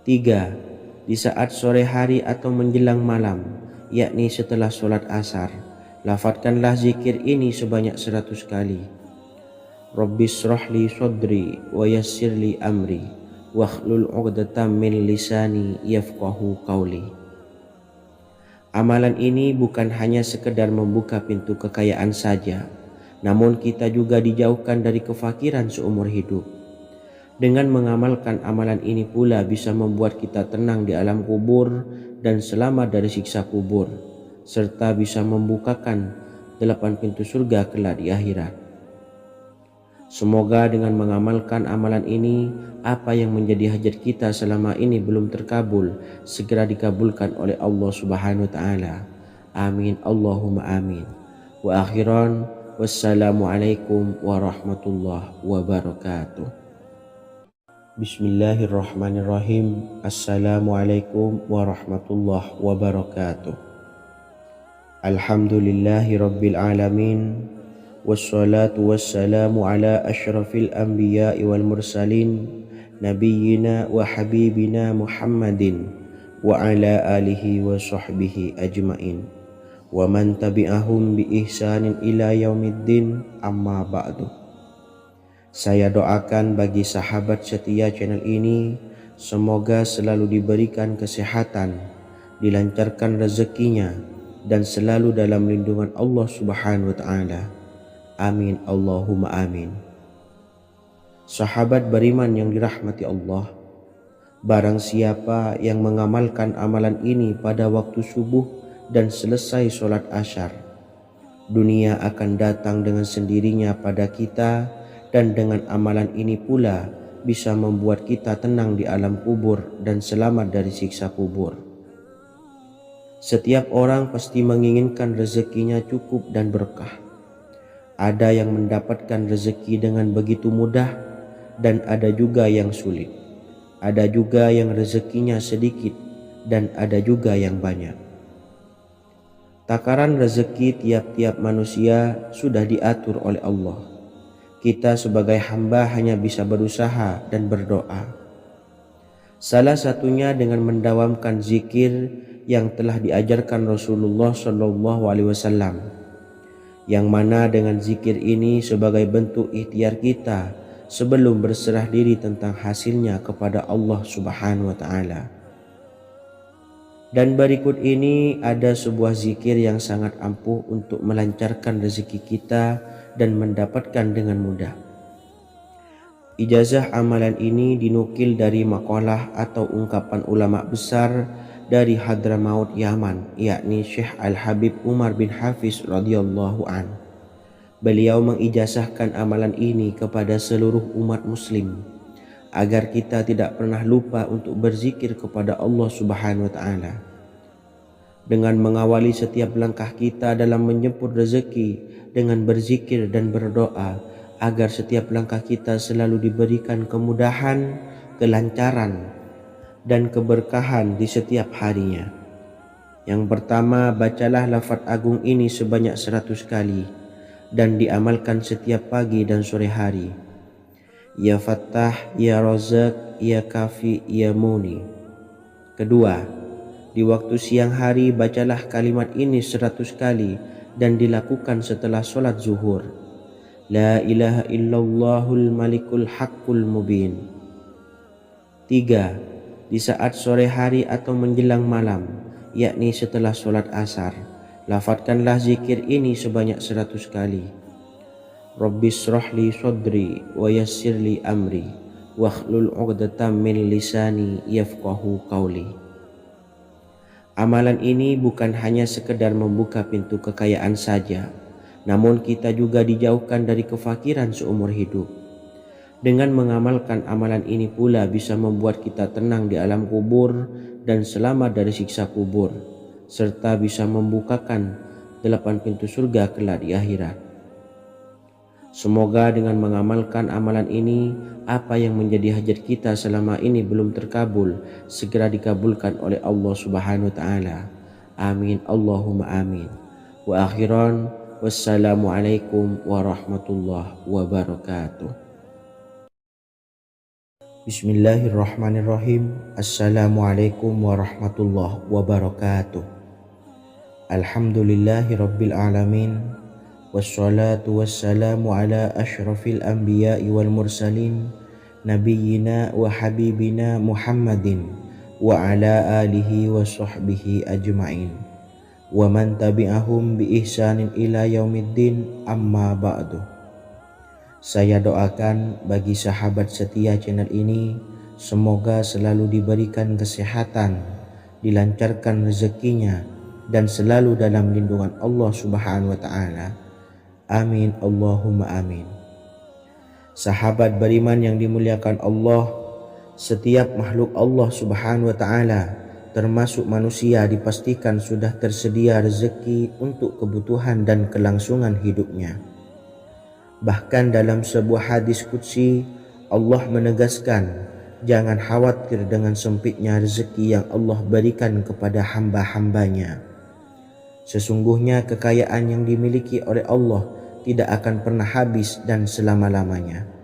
3. Di saat sore hari atau menjelang malam, yakni setelah sholat asar, lafadzkanlah zikir ini sebanyak 100 kali. Rabbis shrahli sodri wa yassirli amri wakhlul 'uqdatam min lisani yafqahu qawli. Amalan ini bukan hanya sekedar membuka pintu kekayaan saja, namun kita juga dijauhkan dari kefakiran seumur hidup. Dengan mengamalkan amalan ini pula bisa membuat kita tenang di alam kubur dan selamat dari siksa kubur, serta bisa membukakan 8 pintu surga kelak di akhirat. Semoga dengan mengamalkan amalan ini, apa yang menjadi hajat kita selama ini belum terkabul, segera dikabulkan oleh Allah Subhanahu wa Ta'ala. Amin, Allahumma amin. Wa akhiran, wassalamualaikum warahmatullahi wabarakatuh. Bismillahirrahmanirrahim. Assalamualaikum warahmatullahi wabarakatuh. Alhamdulillahi rabbil alamin. Wassalatu wassalamu ala ashrafil anbiya'i wal mursalin nabiyyina wa habibina Muhammadin wa ala alihi wa sahbihi ajmain wa man tabi'ahum bi ihsanin ila yaumiddin, amma ba'du. Saya doakan bagi sahabat setia channel ini, semoga selalu diberikan kesehatan, dilancarkan rezekinya, dan selalu dalam lindungan Allah Subhanahu wa Ta'ala. Amin, Allahumma amin. Sahabat beriman yang dirahmati Allah, barang siapa yang mengamalkan amalan ini pada waktu subuh dan selesai sholat asyar, dunia akan datang dengan sendirinya pada kita, dan dengan amalan ini pula bisa membuat kita tenang di alam kubur dan selamat dari siksa kubur. Setiap orang pasti menginginkan rezekinya cukup dan berkah. Ada yang mendapatkan rezeki dengan begitu mudah dan ada juga yang sulit. Ada juga yang rezekinya sedikit dan ada juga yang banyak. Takaran rezeki tiap-tiap manusia sudah diatur oleh Allah. Kita sebagai hamba hanya bisa berusaha dan berdoa. Salah satunya dengan mendawamkan zikir yang telah diajarkan Rasulullah SAW, yang mana dengan zikir ini sebagai bentuk ikhtiar kita sebelum berserah diri tentang hasilnya kepada Allah Subhanahu wa Ta'ala. Dan berikut ini ada sebuah zikir yang sangat ampuh untuk melancarkan rezeki kita dan mendapatkan dengan mudah. Ijazah amalan ini dinukil dari makalah atau ungkapan ulama besar dari Hadramaut Yaman, yakni Syekh Al-Habib Umar bin Hafiz radhiyallahu an. Beliau mengijazahkan amalan ini kepada seluruh umat muslim agar kita tidak pernah lupa untuk berzikir kepada Allah Subhanahu wa taala. Dengan mengawali setiap langkah kita dalam menjemput rezeki dengan berzikir dan berdoa agar setiap langkah kita selalu diberikan kemudahan, kelancaran, dan keberkahan di setiap harinya. Yang pertama, bacalah lafaz agung ini sebanyak 100 kali dan diamalkan setiap pagi dan sore hari. Ya Fattah, Ya Razak, Ya Kafi, Ya Muni. Kedua, di waktu siang hari bacalah kalimat ini 100 kali dan dilakukan setelah sholat zuhur. La ilaha illallahul malikul haqqul mubin. Tiga, di saat sore hari atau menjelang malam, yakni setelah sholat asar, lafadzkanlah zikir ini sebanyak 100 kali. Rabbis shrahli sodri wa yassirli amri wakhlul 'uqdatam min lisani yafqahu qawli. Amalan ini bukan hanya sekedar membuka pintu kekayaan saja, namun kita juga dijauhkan dari kefakiran seumur hidup. Dengan mengamalkan amalan ini pula bisa membuat kita tenang di alam kubur dan selamat dari siksa kubur, serta bisa membukakan 8 pintu surga kelak di akhirat. Semoga dengan mengamalkan amalan ini, apa yang menjadi hajat kita selama ini belum terkabul, segera dikabulkan oleh Allah Subhanahu wa taala. Amin Allahumma amin. Wa akhiran, wassalamualaikum warahmatullahi wabarakatuh. Bismillahirrahmanirrahim. Assalamualaikum warahmatullahi wabarakatuh. Alhamdulillahi rabbil alamin. Wassalatu wassalamu ala ashrafil anbiya'i wal mursalin nabiyyina wa habibina Muhammadin wa ala alihi wa sahbihi ajma'in wa man tabi'ahum bi ihsanin ila yaumiddin, amma ba'du. Saya doakan bagi sahabat setia channel ini, semoga selalu diberikan kesehatan, dilancarkan rezekinya, dan selalu dalam lindungan Allah Subhanahu wa ta'ala. Amin Allahumma amin. Sahabat beriman yang dimuliakan Allah, setiap makhluk Allah Subhanahu wa ta'ala termasuk manusia dipastikan sudah tersedia rezeki untuk kebutuhan dan kelangsungan hidupnya. Bahkan dalam sebuah hadis qudsi, Allah menegaskan, jangan khawatir dengan sempitnya rezeki yang Allah berikan kepada hamba-hambanya. Sesungguhnya kekayaan yang dimiliki oleh Allah tidak akan pernah habis dan selama-lamanya.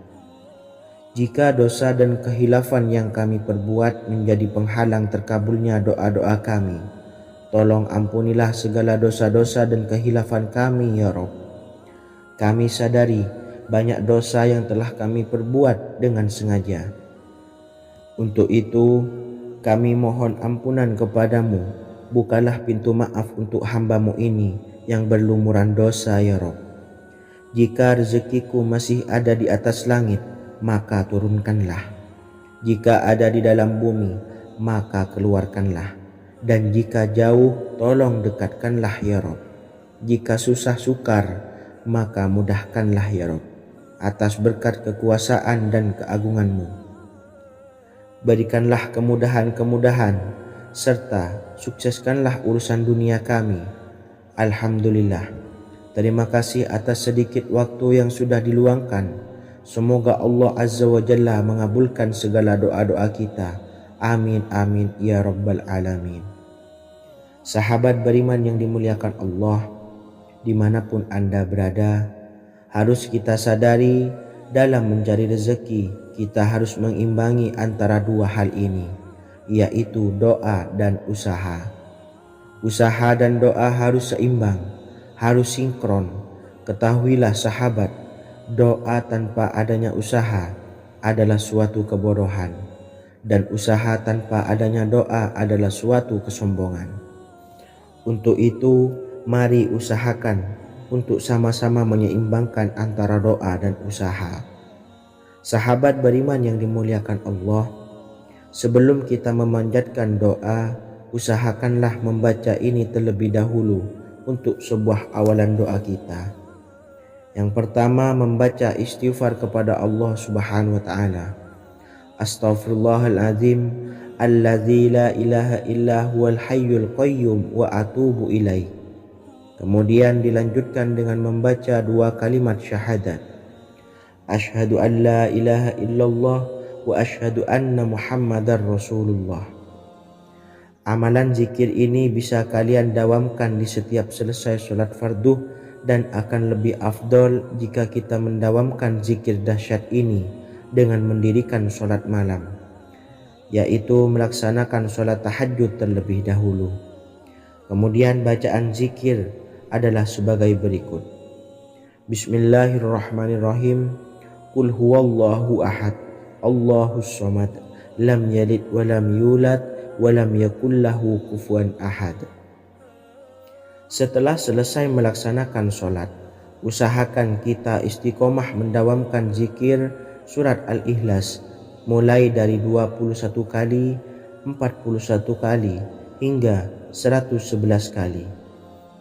Jika dosa dan kehilafan yang kami perbuat menjadi penghalang terkabulnya doa-doa kami, tolong ampunilah segala dosa-dosa dan kehilafan kami ya Rabb. Kami sadari banyak dosa yang telah kami perbuat dengan sengaja. Untuk itu kami mohon ampunan kepadamu. Bukalah pintu maaf untuk hamba-Mu ini yang berlumuran dosa ya Rabb. Jika rezekiku masih ada di atas langit, maka turunkanlah. Jika ada di dalam bumi, maka keluarkanlah. Dan jika jauh, tolong dekatkanlah ya Rabb. Jika susah sukar, maka mudahkanlah ya Rabb, atas berkat kekuasaan dan keagungan-Mu. Berikanlah kemudahan-kemudahan, serta sukseskanlah urusan dunia kami. Alhamdulillah. Terima kasih atas sedikit waktu yang sudah diluangkan. Semoga Allah Azza wa Jalla mengabulkan segala doa-doa kita. Amin amin ya rabbal alamin. Sahabat beriman yang dimuliakan Allah, dimanapun Anda berada, harus kita sadari dalam mencari rezeki kita harus mengimbangi antara dua hal ini, yaitu doa dan usaha. Usaha dan doa harus seimbang, harus sinkron. Ketahuilah sahabat, doa tanpa adanya usaha adalah suatu kebodohan, dan usaha tanpa adanya doa adalah suatu kesombongan. Untuk itu, mari usahakan untuk sama-sama menyeimbangkan antara doa dan usaha. Sahabat beriman yang dimuliakan Allah, sebelum kita memanjatkan doa, usahakanlah membaca ini terlebih dahulu untuk sebuah awalan doa kita. Yang pertama, membaca istighfar kepada Allah Subhanahu wa taala. Astaghfirullahaladzim alladzi la ilaha illa huwal hayyul qayyum wa atubu ilaih. Kemudian dilanjutkan dengan membaca dua kalimat syahadat. Asyhadu an la ilaha illallah wa asyhadu anna Muhammadar Rasulullah. Amalan zikir ini bisa kalian dawamkan di setiap selesai sholat fardu dan akan lebih afdol jika kita mendawamkan zikir dahsyat ini dengan mendirikan sholat malam, yaitu melaksanakan sholat tahajud terlebih dahulu. Kemudian bacaan zikir adalah sebagai berikut. Bismillahirrahmanirrahim. Qul huwallahu ahad, Allahus samad, lam yalid wa lam yulad wa lam yakul lahu kufuwan ahad. Setelah selesai melaksanakan sholat, usahakan kita istiqomah mendawamkan zikir surat Al-Ikhlas mulai dari 21 kali, 41 kali, hingga 111 kali.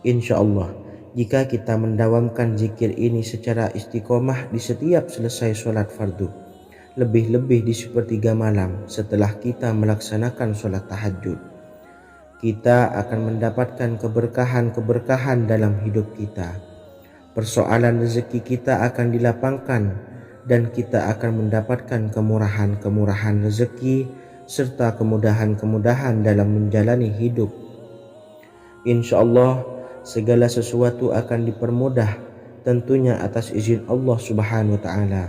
Insya Allah, jika kita mendawamkan zikir ini secara istiqomah di setiap selesai sholat fardu, lebih-lebih di sepertiga malam setelah kita melaksanakan sholat tahajud, kita akan mendapatkan keberkahan-keberkahan dalam hidup kita. Persoalan rezeki kita akan dilapangkan dan kita akan mendapatkan kemurahan-kemurahan rezeki serta kemudahan-kemudahan dalam menjalani hidup. Insya Allah segala sesuatu akan dipermudah, tentunya atas izin Allah Subhanahu wa taala.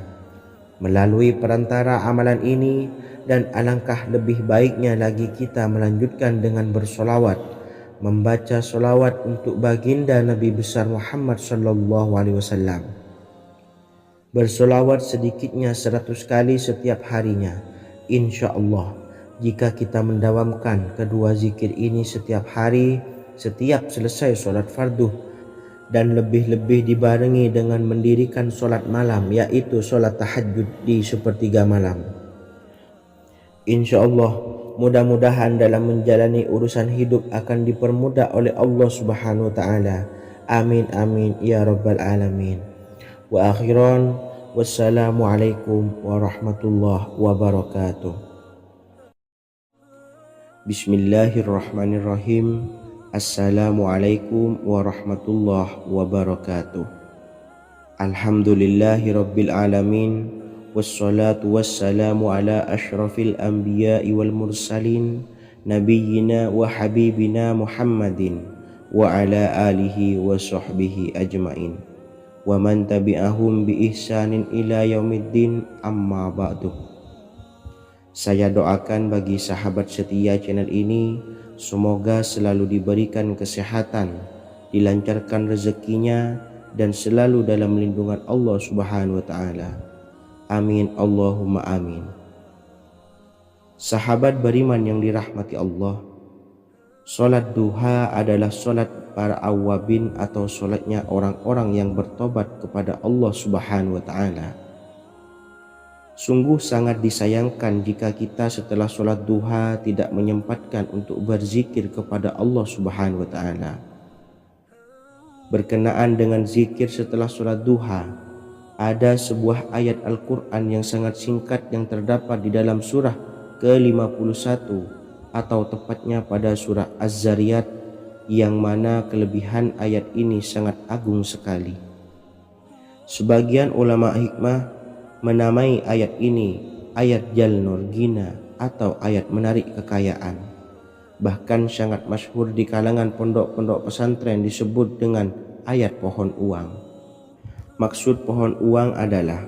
Melalui perantara amalan ini, dan alangkah lebih baiknya lagi kita melanjutkan dengan bersolawat, membaca solawat untuk baginda Nabi besar Muhammad sallallahu alaihi wasallam. Bersolawat sedikitnya 100 kali setiap harinya. Insya Allah, jika kita mendawamkan kedua zikir ini setiap hari, setiap selesai sholat fardu, dan lebih-lebih dibarengi dengan mendirikan sholat malam, yaitu sholat tahajud di sepertiga malam, insya Allah mudah-mudahan dalam menjalani urusan hidup akan dipermudah oleh Allah Subhanahu wa ta'ala. Amin amin ya rabbal alamin. Wa akhiran, wassalamualaikum warahmatullahi wabarakatuh. Bismillahirrahmanirrahim. Assalamualaikum warahmatullahi wabarakatuh. Alhamdulillahi rabbil alamin, wassalatu wassalamu ala ashrafil anbiya'i wal mursalin, nabiyyina wa habibina Muhammadin wa ala alihi wa sahbihi ajmain, wa man tabi'ahum bi ihsanin ila yaumiddin, amma ba'du. Saya doakan bagi sahabat setia channel ini, semoga selalu diberikan kesehatan, dilancarkan rezekinya, dan selalu dalam lindungan Allah Subhanahu wa ta'ala. Amin Allahumma amin. Sahabat beriman yang dirahmati Allah, sholat duha adalah sholat para awabin atau sholatnya orang-orang yang bertobat kepada Allah Subhanahu wa ta'ala. Sungguh sangat disayangkan jika kita setelah sholat duha tidak menyempatkan untuk berzikir kepada Allah Subhanahu wa ta'ala. Berkenaan dengan zikir setelah sholat duha, ada sebuah ayat Al-Quran yang sangat singkat yang terdapat di dalam surah ke-51 atau tepatnya pada surah Az-Zariyat, yang mana kelebihan ayat ini sangat agung sekali. Sebagian ulama hikmah menamai ayat ini ayat Jalnur Gina atau ayat menarik kekayaan. Bahkan sangat masyhur di kalangan pondok-pondok pesantren disebut dengan ayat pohon uang. Maksud pohon uang adalah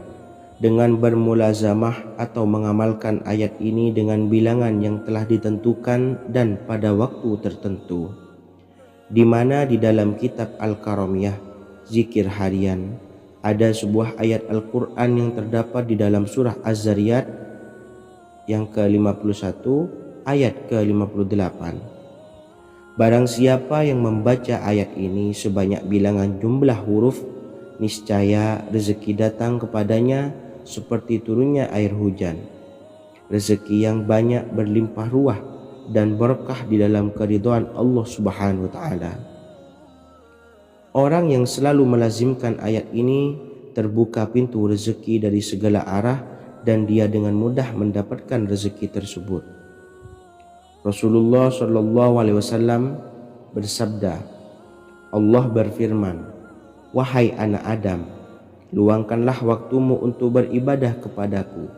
dengan bermulazamah atau mengamalkan ayat ini dengan bilangan yang telah ditentukan dan pada waktu tertentu, di mana di dalam kitab Al-Karamiyah zikir harian ada sebuah ayat Al-Quran yang terdapat di dalam surah Az-Zariyat yang ke-51 ayat ke-58. Barang siapa yang membaca ayat ini sebanyak bilangan jumlah huruf, niscaya rezeki datang kepadanya seperti turunnya air hujan, rezeki yang banyak berlimpah ruah dan berkah di dalam keridhaan Allah Subhanahu wa taala. Orang yang selalu melazimkan ayat ini terbuka pintu rezeki dari segala arah dan dia dengan mudah mendapatkan rezeki tersebut. Rasulullah Shallallahu Alaihi Wasallam bersabda, Allah berfirman, wahai anak Adam, luangkanlah waktumu untuk beribadah kepadaku.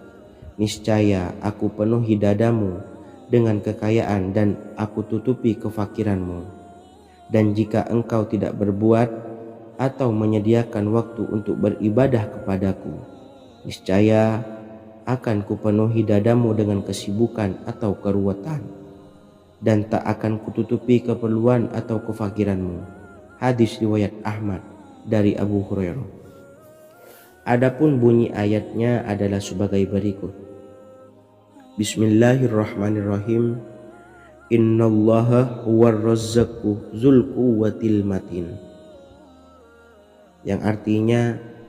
Niscaya aku penuhi dadamu dengan kekayaan dan aku tutupi kefakiranmu. Dan jika engkau tidak berbuat atau menyediakan waktu untuk beribadah kepadaku, niscaya akan kupenuhi dadamu dengan kesibukan atau keruwetan, dan tak akan kututupi keperluan atau kefakiranmu. Hadis riwayat Ahmad dari Abu Hurairah. Adapun bunyi ayatnya adalah sebagai berikut. Bismillahirrahmanirrahim. Innallaha huwar razzaqu dzul quwwatil matin. Yang artinya,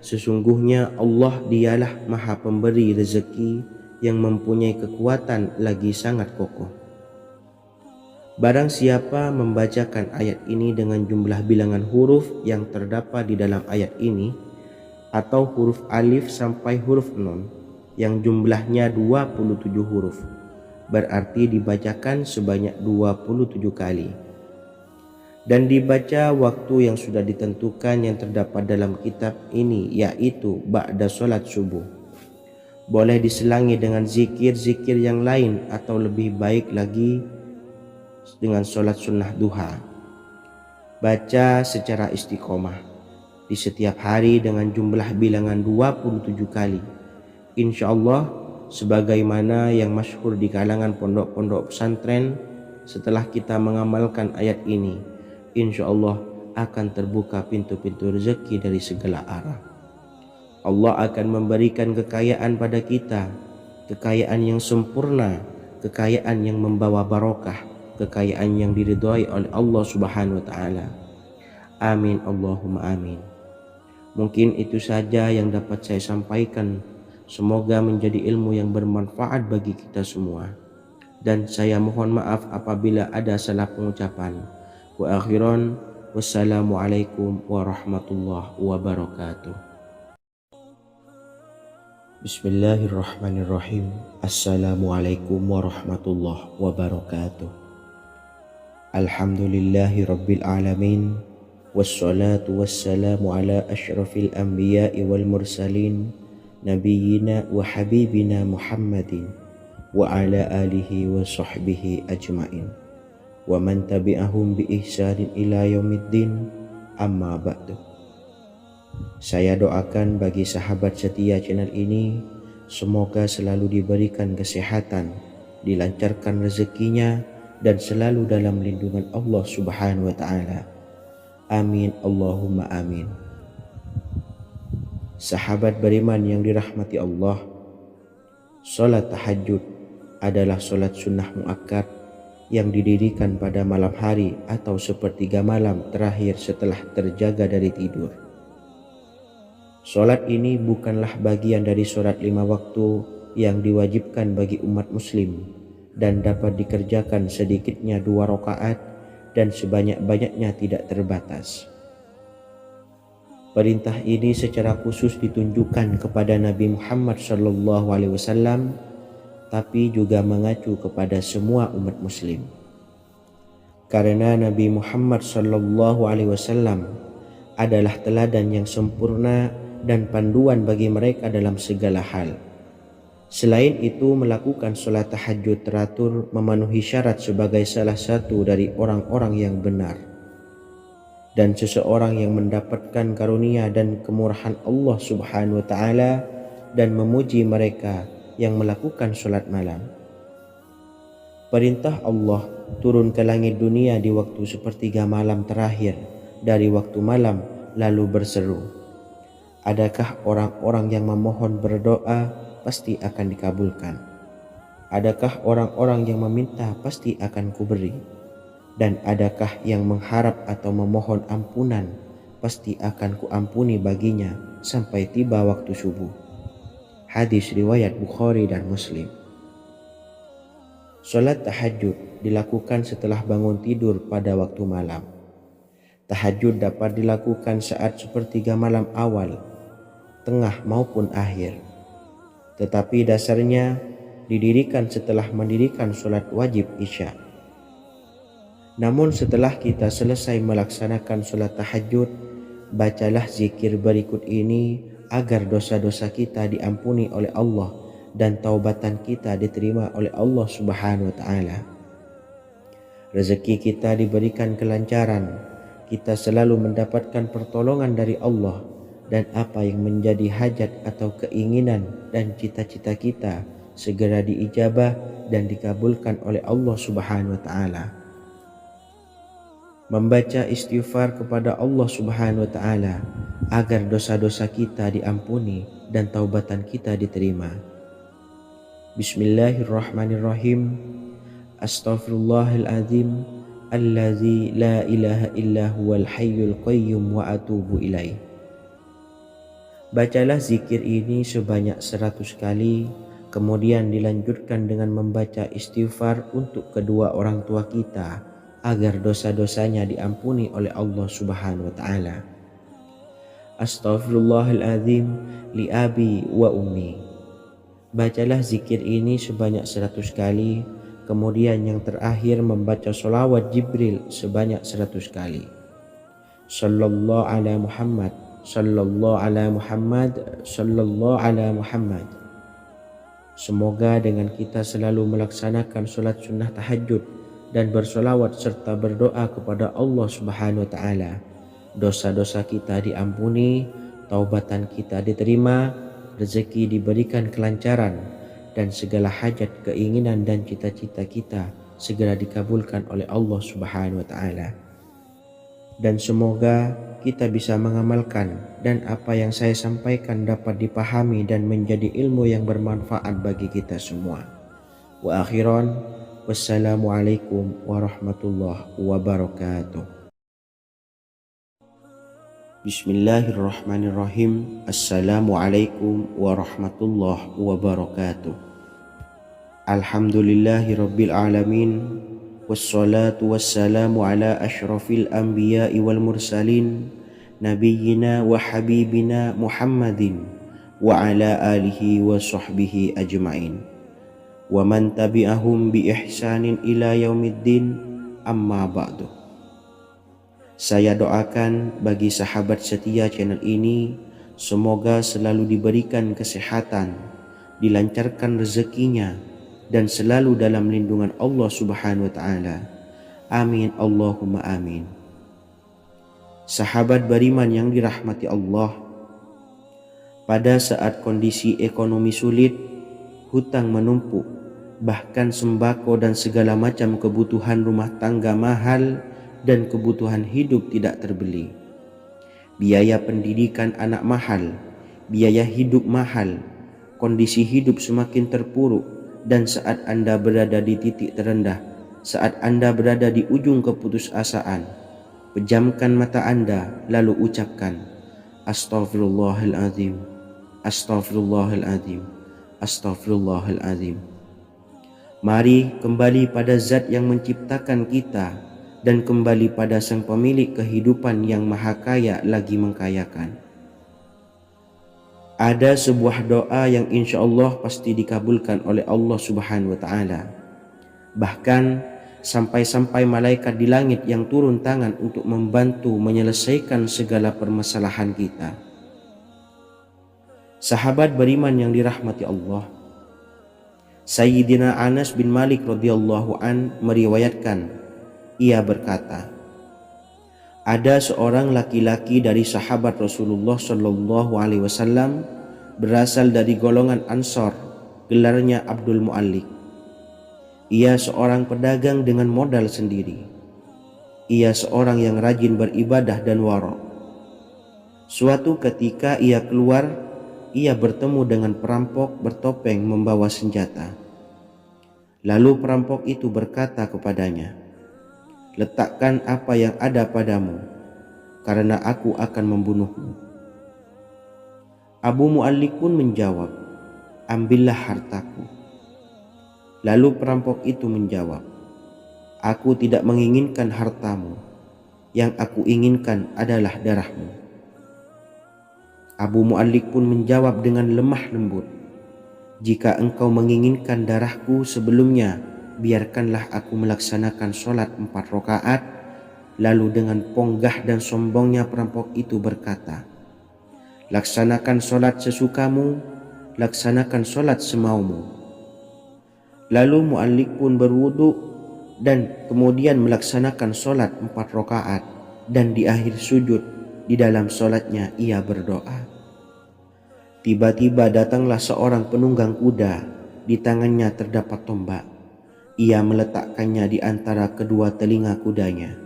sesungguhnya Allah dialah maha pemberi rezeki yang mempunyai kekuatan lagi sangat kokoh. Barang siapa membacakan ayat ini dengan jumlah bilangan huruf yang terdapat di dalam ayat ini, atau huruf alif sampai huruf nun yang jumlahnya 27 huruf, berarti dibacakan sebanyak 27 kali. Dan dibaca waktu yang sudah ditentukan yang terdapat dalam kitab ini, yaitu ba'da sholat subuh. Boleh diselangi dengan zikir-zikir yang lain atau lebih baik lagi dengan sholat sunnah duha. Baca secara istiqomah di setiap hari dengan jumlah bilangan 27 kali. Insya Allah, sebagaimana yang masyhur di kalangan pondok-pondok pesantren, setelah kita mengamalkan ayat ini, insya Allah akan terbuka pintu-pintu rezeki dari segala arah. Allah akan memberikan kekayaan pada kita, kekayaan yang sempurna, kekayaan yang membawa barokah, kekayaan yang diridhai oleh Allah Subhanahu wa taala. Amin Allahumma amin. Mungkin itu saja yang dapat saya sampaikan. Semoga menjadi ilmu yang bermanfaat bagi kita semua. Dan saya mohon maaf apabila ada salah pengucapan. Wa akhiran, wassalamualaikum warahmatullahi wabarakatuh. Bismillahirrahmanirrahim. Assalamualaikum warahmatullahi wabarakatuh. Alhamdulillahi rabbil alamin. Wassalatu wassalamu ala ashrafil anbiya'i wal mursalin, nabiyyina wa habibina Muhammadin wa ala alihi wa sahbihi ajma'in wa man tabi'ahum bi ihsanin ila yaumiddin, amma ba'du. Saya doakan bagi sahabat setia channel ini, semoga selalu diberikan kesehatan, dilancarkan rezekinya, dan selalu dalam lindungan Allah Subhanahu wa taala. Amin Allahumma amin. Sahabat beriman yang dirahmati Allah, salat tahajud adalah salat sunnah muakkad yang didirikan pada malam hari atau sepertiga malam terakhir setelah terjaga dari tidur. Salat ini bukanlah bagian dari salat 5 waktu yang diwajibkan bagi umat muslim dan dapat dikerjakan sedikitnya 2 rakaat dan sebanyak-banyaknya tidak terbatas. Perintah ini secara khusus ditunjukkan kepada Nabi Muhammad SAW, tapi juga mengacu kepada semua umat muslim. Karena Nabi Muhammad SAW adalah teladan yang sempurna dan panduan bagi mereka dalam segala hal. Selain itu, melakukan sholat tahajud teratur memenuhi syarat sebagai salah satu dari orang-orang yang benar. Dan seseorang yang mendapatkan karunia dan kemurahan Allah Subhanahu wa taala dan memuji mereka yang melakukan sholat malam. Perintah Allah turun ke langit dunia di waktu sepertiga malam terakhir dari waktu malam lalu berseru, adakah orang-orang yang memohon berdoa pasti akan dikabulkan? Adakah orang-orang yang meminta pasti akan kuberi? Dan adakah yang mengharap atau memohon ampunan pasti akan kuampuni baginya sampai tiba waktu subuh? Hadis riwayat Bukhari dan Muslim. Salat tahajud dilakukan setelah bangun tidur pada waktu malam. Tahajud dapat dilakukan saat sepertiga malam awal, tengah maupun akhir. Tetapi dasarnya didirikan setelah mendirikan salat wajib Isya. Namun setelah kita selesai melaksanakan salat tahajud, bacalah zikir berikut ini agar dosa-dosa kita diampuni oleh Allah dan taubatan kita diterima oleh Allah Subhanahu wa taala. Rezeki kita diberikan kelancaran, kita selalu mendapatkan pertolongan dari Allah, dan apa yang menjadi hajat atau keinginan dan cita-cita kita segera diijabah dan dikabulkan oleh Allah Subhanahu wa taala. Membaca istighfar kepada Allah Subhanahu wa taala agar dosa-dosa kita diampuni dan taubatan kita diterima. Bismillahirrahmanirrahim. Astaghfirullahaladzim allazi la ilaha illa huwal hayyul qayyum wa atubu ilaih. Bacalah zikir ini sebanyak 100 kali, kemudian dilanjutkan dengan membaca istighfar untuk kedua orang tua kita agar dosa-dosanya diampuni oleh Allah Subhanahu wa taala. Astaghfirullahaladzim li abi wa ummi. Bacalah zikir ini sebanyak 100 kali, kemudian yang terakhir membaca sholawat Jibril sebanyak 100 kali. Sallallahu ala Muhammad, sallallahu ala Muhammad, sallallahu ala Muhammad. Semoga dengan kita selalu melaksanakan sholat sunnah tahajud dan bersolawat serta berdoa kepada Allah Subhanahu wa taala, dosa-dosa kita diampuni, taubatan kita diterima, rezeki diberikan kelancaran, dan segala hajat, keinginan dan cita-cita kita segera dikabulkan oleh Allah Subhanahu wa taala. Dan semoga kita bisa mengamalkan dan apa yang saya sampaikan dapat dipahami dan menjadi ilmu yang bermanfaat bagi kita semua. Wa akhiran, wassalamualaikum warahmatullahi wabarakatuh. Bismillahirrahmanirrahim. Assalamualaikum warahmatullahi wabarakatuh. Alhamdulillahi rabbil alamin. Wassalatu wassalamu ala ashrafil anbiya'i wal mursalin, nabiyyina wa habibina Muhammadin wa ala alihi wa sahbihi ajma'in, wa man tabi'ahum bi ihsanin ila yaumiddin, amma ba'du. Saya doakan bagi sahabat setia channel ini, semoga selalu diberikan kesehatan, dilancarkan rezekinya, dan selalu dalam lindungan Allah Subhanahu wa taala. Amin Allahumma amin. Sahabat beriman yang dirahmati Allah, pada saat kondisi ekonomi sulit, hutang menumpuk, bahkan sembako dan segala macam kebutuhan rumah tangga mahal dan kebutuhan hidup tidak terbeli. Biaya pendidikan anak mahal, biaya hidup mahal, kondisi hidup semakin terpuruk, dan saat Anda berada di titik terendah, saat Anda berada di ujung keputusasaan, pejamkan mata Anda lalu ucapkan Astaghfirullahaladzim, Astaghfirullahaladzim, Astaghfirullahaladzim. Mari kembali pada Zat yang menciptakan kita dan kembali pada Sang Pemilik kehidupan yang Maha Kaya lagi mengkayakan. Ada sebuah doa yang insya Allah pasti dikabulkan oleh Allah Subhanahu wa taala. Bahkan sampai-sampai malaikat di langit yang turun tangan untuk membantu menyelesaikan segala permasalahan kita. Sahabat beriman yang dirahmati Allah, Sayyidina Anas bin Malik radhiyallahu an meriwayatkan, ia berkata, ada seorang laki-laki dari sahabat Rasulullah Shallallahu Alaihi Wasallam berasal dari golongan Ansor, gelarnya Abdul Mu'allik. Ia seorang pedagang dengan modal sendiri. Ia seorang yang rajin beribadah dan wara'. Suatu ketika ia keluar, ia bertemu dengan perampok bertopeng membawa senjata. Lalu perampok itu berkata kepadanya, letakkan apa yang ada padamu, karena aku akan membunuhmu. Abu Mu'allik pun menjawab, ambillah hartaku." Lalu perampok itu menjawab, "Aku tidak menginginkan hartamu, yang aku inginkan adalah darahmu." Abu Mu'allik pun menjawab dengan lemah lembut, "Jika engkau menginginkan darahku sebelumnya, biarkanlah aku melaksanakan sholat 4 rakaat." Lalu dengan ponggah dan sombongnya perampok itu berkata, "Laksanakan sholat sesukamu, laksanakan sholat semaumu." Lalu Mu'allik pun berwudu dan kemudian melaksanakan sholat 4 rakaat, dan di akhir sujud di dalam sholatnya ia berdoa. Tiba-tiba datanglah seorang penunggang kuda, di tangannya terdapat tombak. Ia meletakkannya di antara kedua telinga kudanya.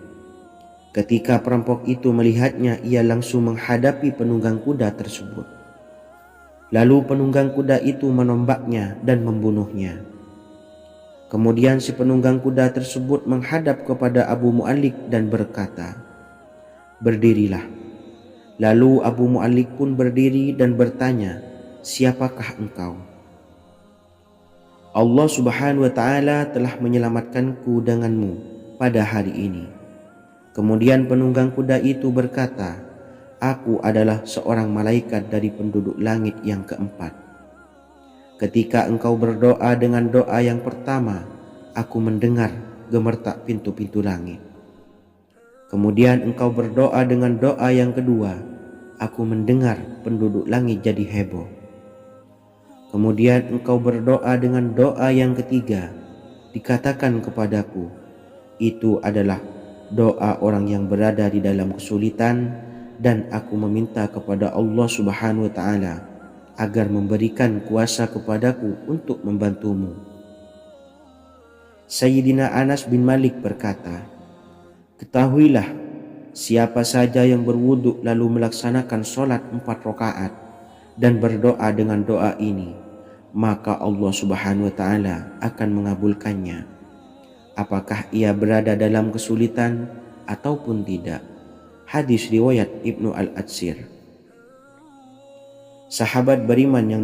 Ketika perampok itu melihatnya, ia langsung menghadapi penunggang kuda tersebut. Lalu penunggang kuda itu menombaknya dan membunuhnya. Kemudian si penunggang kuda tersebut menghadap kepada Abu Mu'allik dan berkata, "Berdirilah." Lalu Abu Mu'allik pun berdiri dan bertanya, "Siapakah engkau?" "Allah Subhanahu wa Ta'ala telah menyelamatkanku denganmu pada hari ini." Kemudian penunggang kuda itu berkata, "Aku adalah seorang malaikat dari penduduk langit yang keempat. Ketika engkau berdoa dengan doa yang pertama, aku mendengar gemertak pintu-pintu langit. Kemudian engkau berdoa dengan doa yang kedua, aku mendengar penduduk langit jadi heboh. Kemudian engkau berdoa dengan doa yang ketiga, dikatakan kepadaku, itu adalah doa orang yang berada di dalam kesulitan, dan aku meminta kepada Allah Subhanahu wa Ta'ala agar memberikan kuasa kepadaku untuk membantumu." Sayyidina Anas bin Malik berkata, "Ketahuilah, siapa saja yang berwudu lalu melaksanakan sholat 4 rakaat dan berdoa dengan doa ini, maka Allah Subhanahu wa Ta'ala akan mengabulkannya, apakah ia berada dalam kesulitan ataupun tidak." Hadis riwayat Ibnu Al-Atsir. Sahabat beriman yang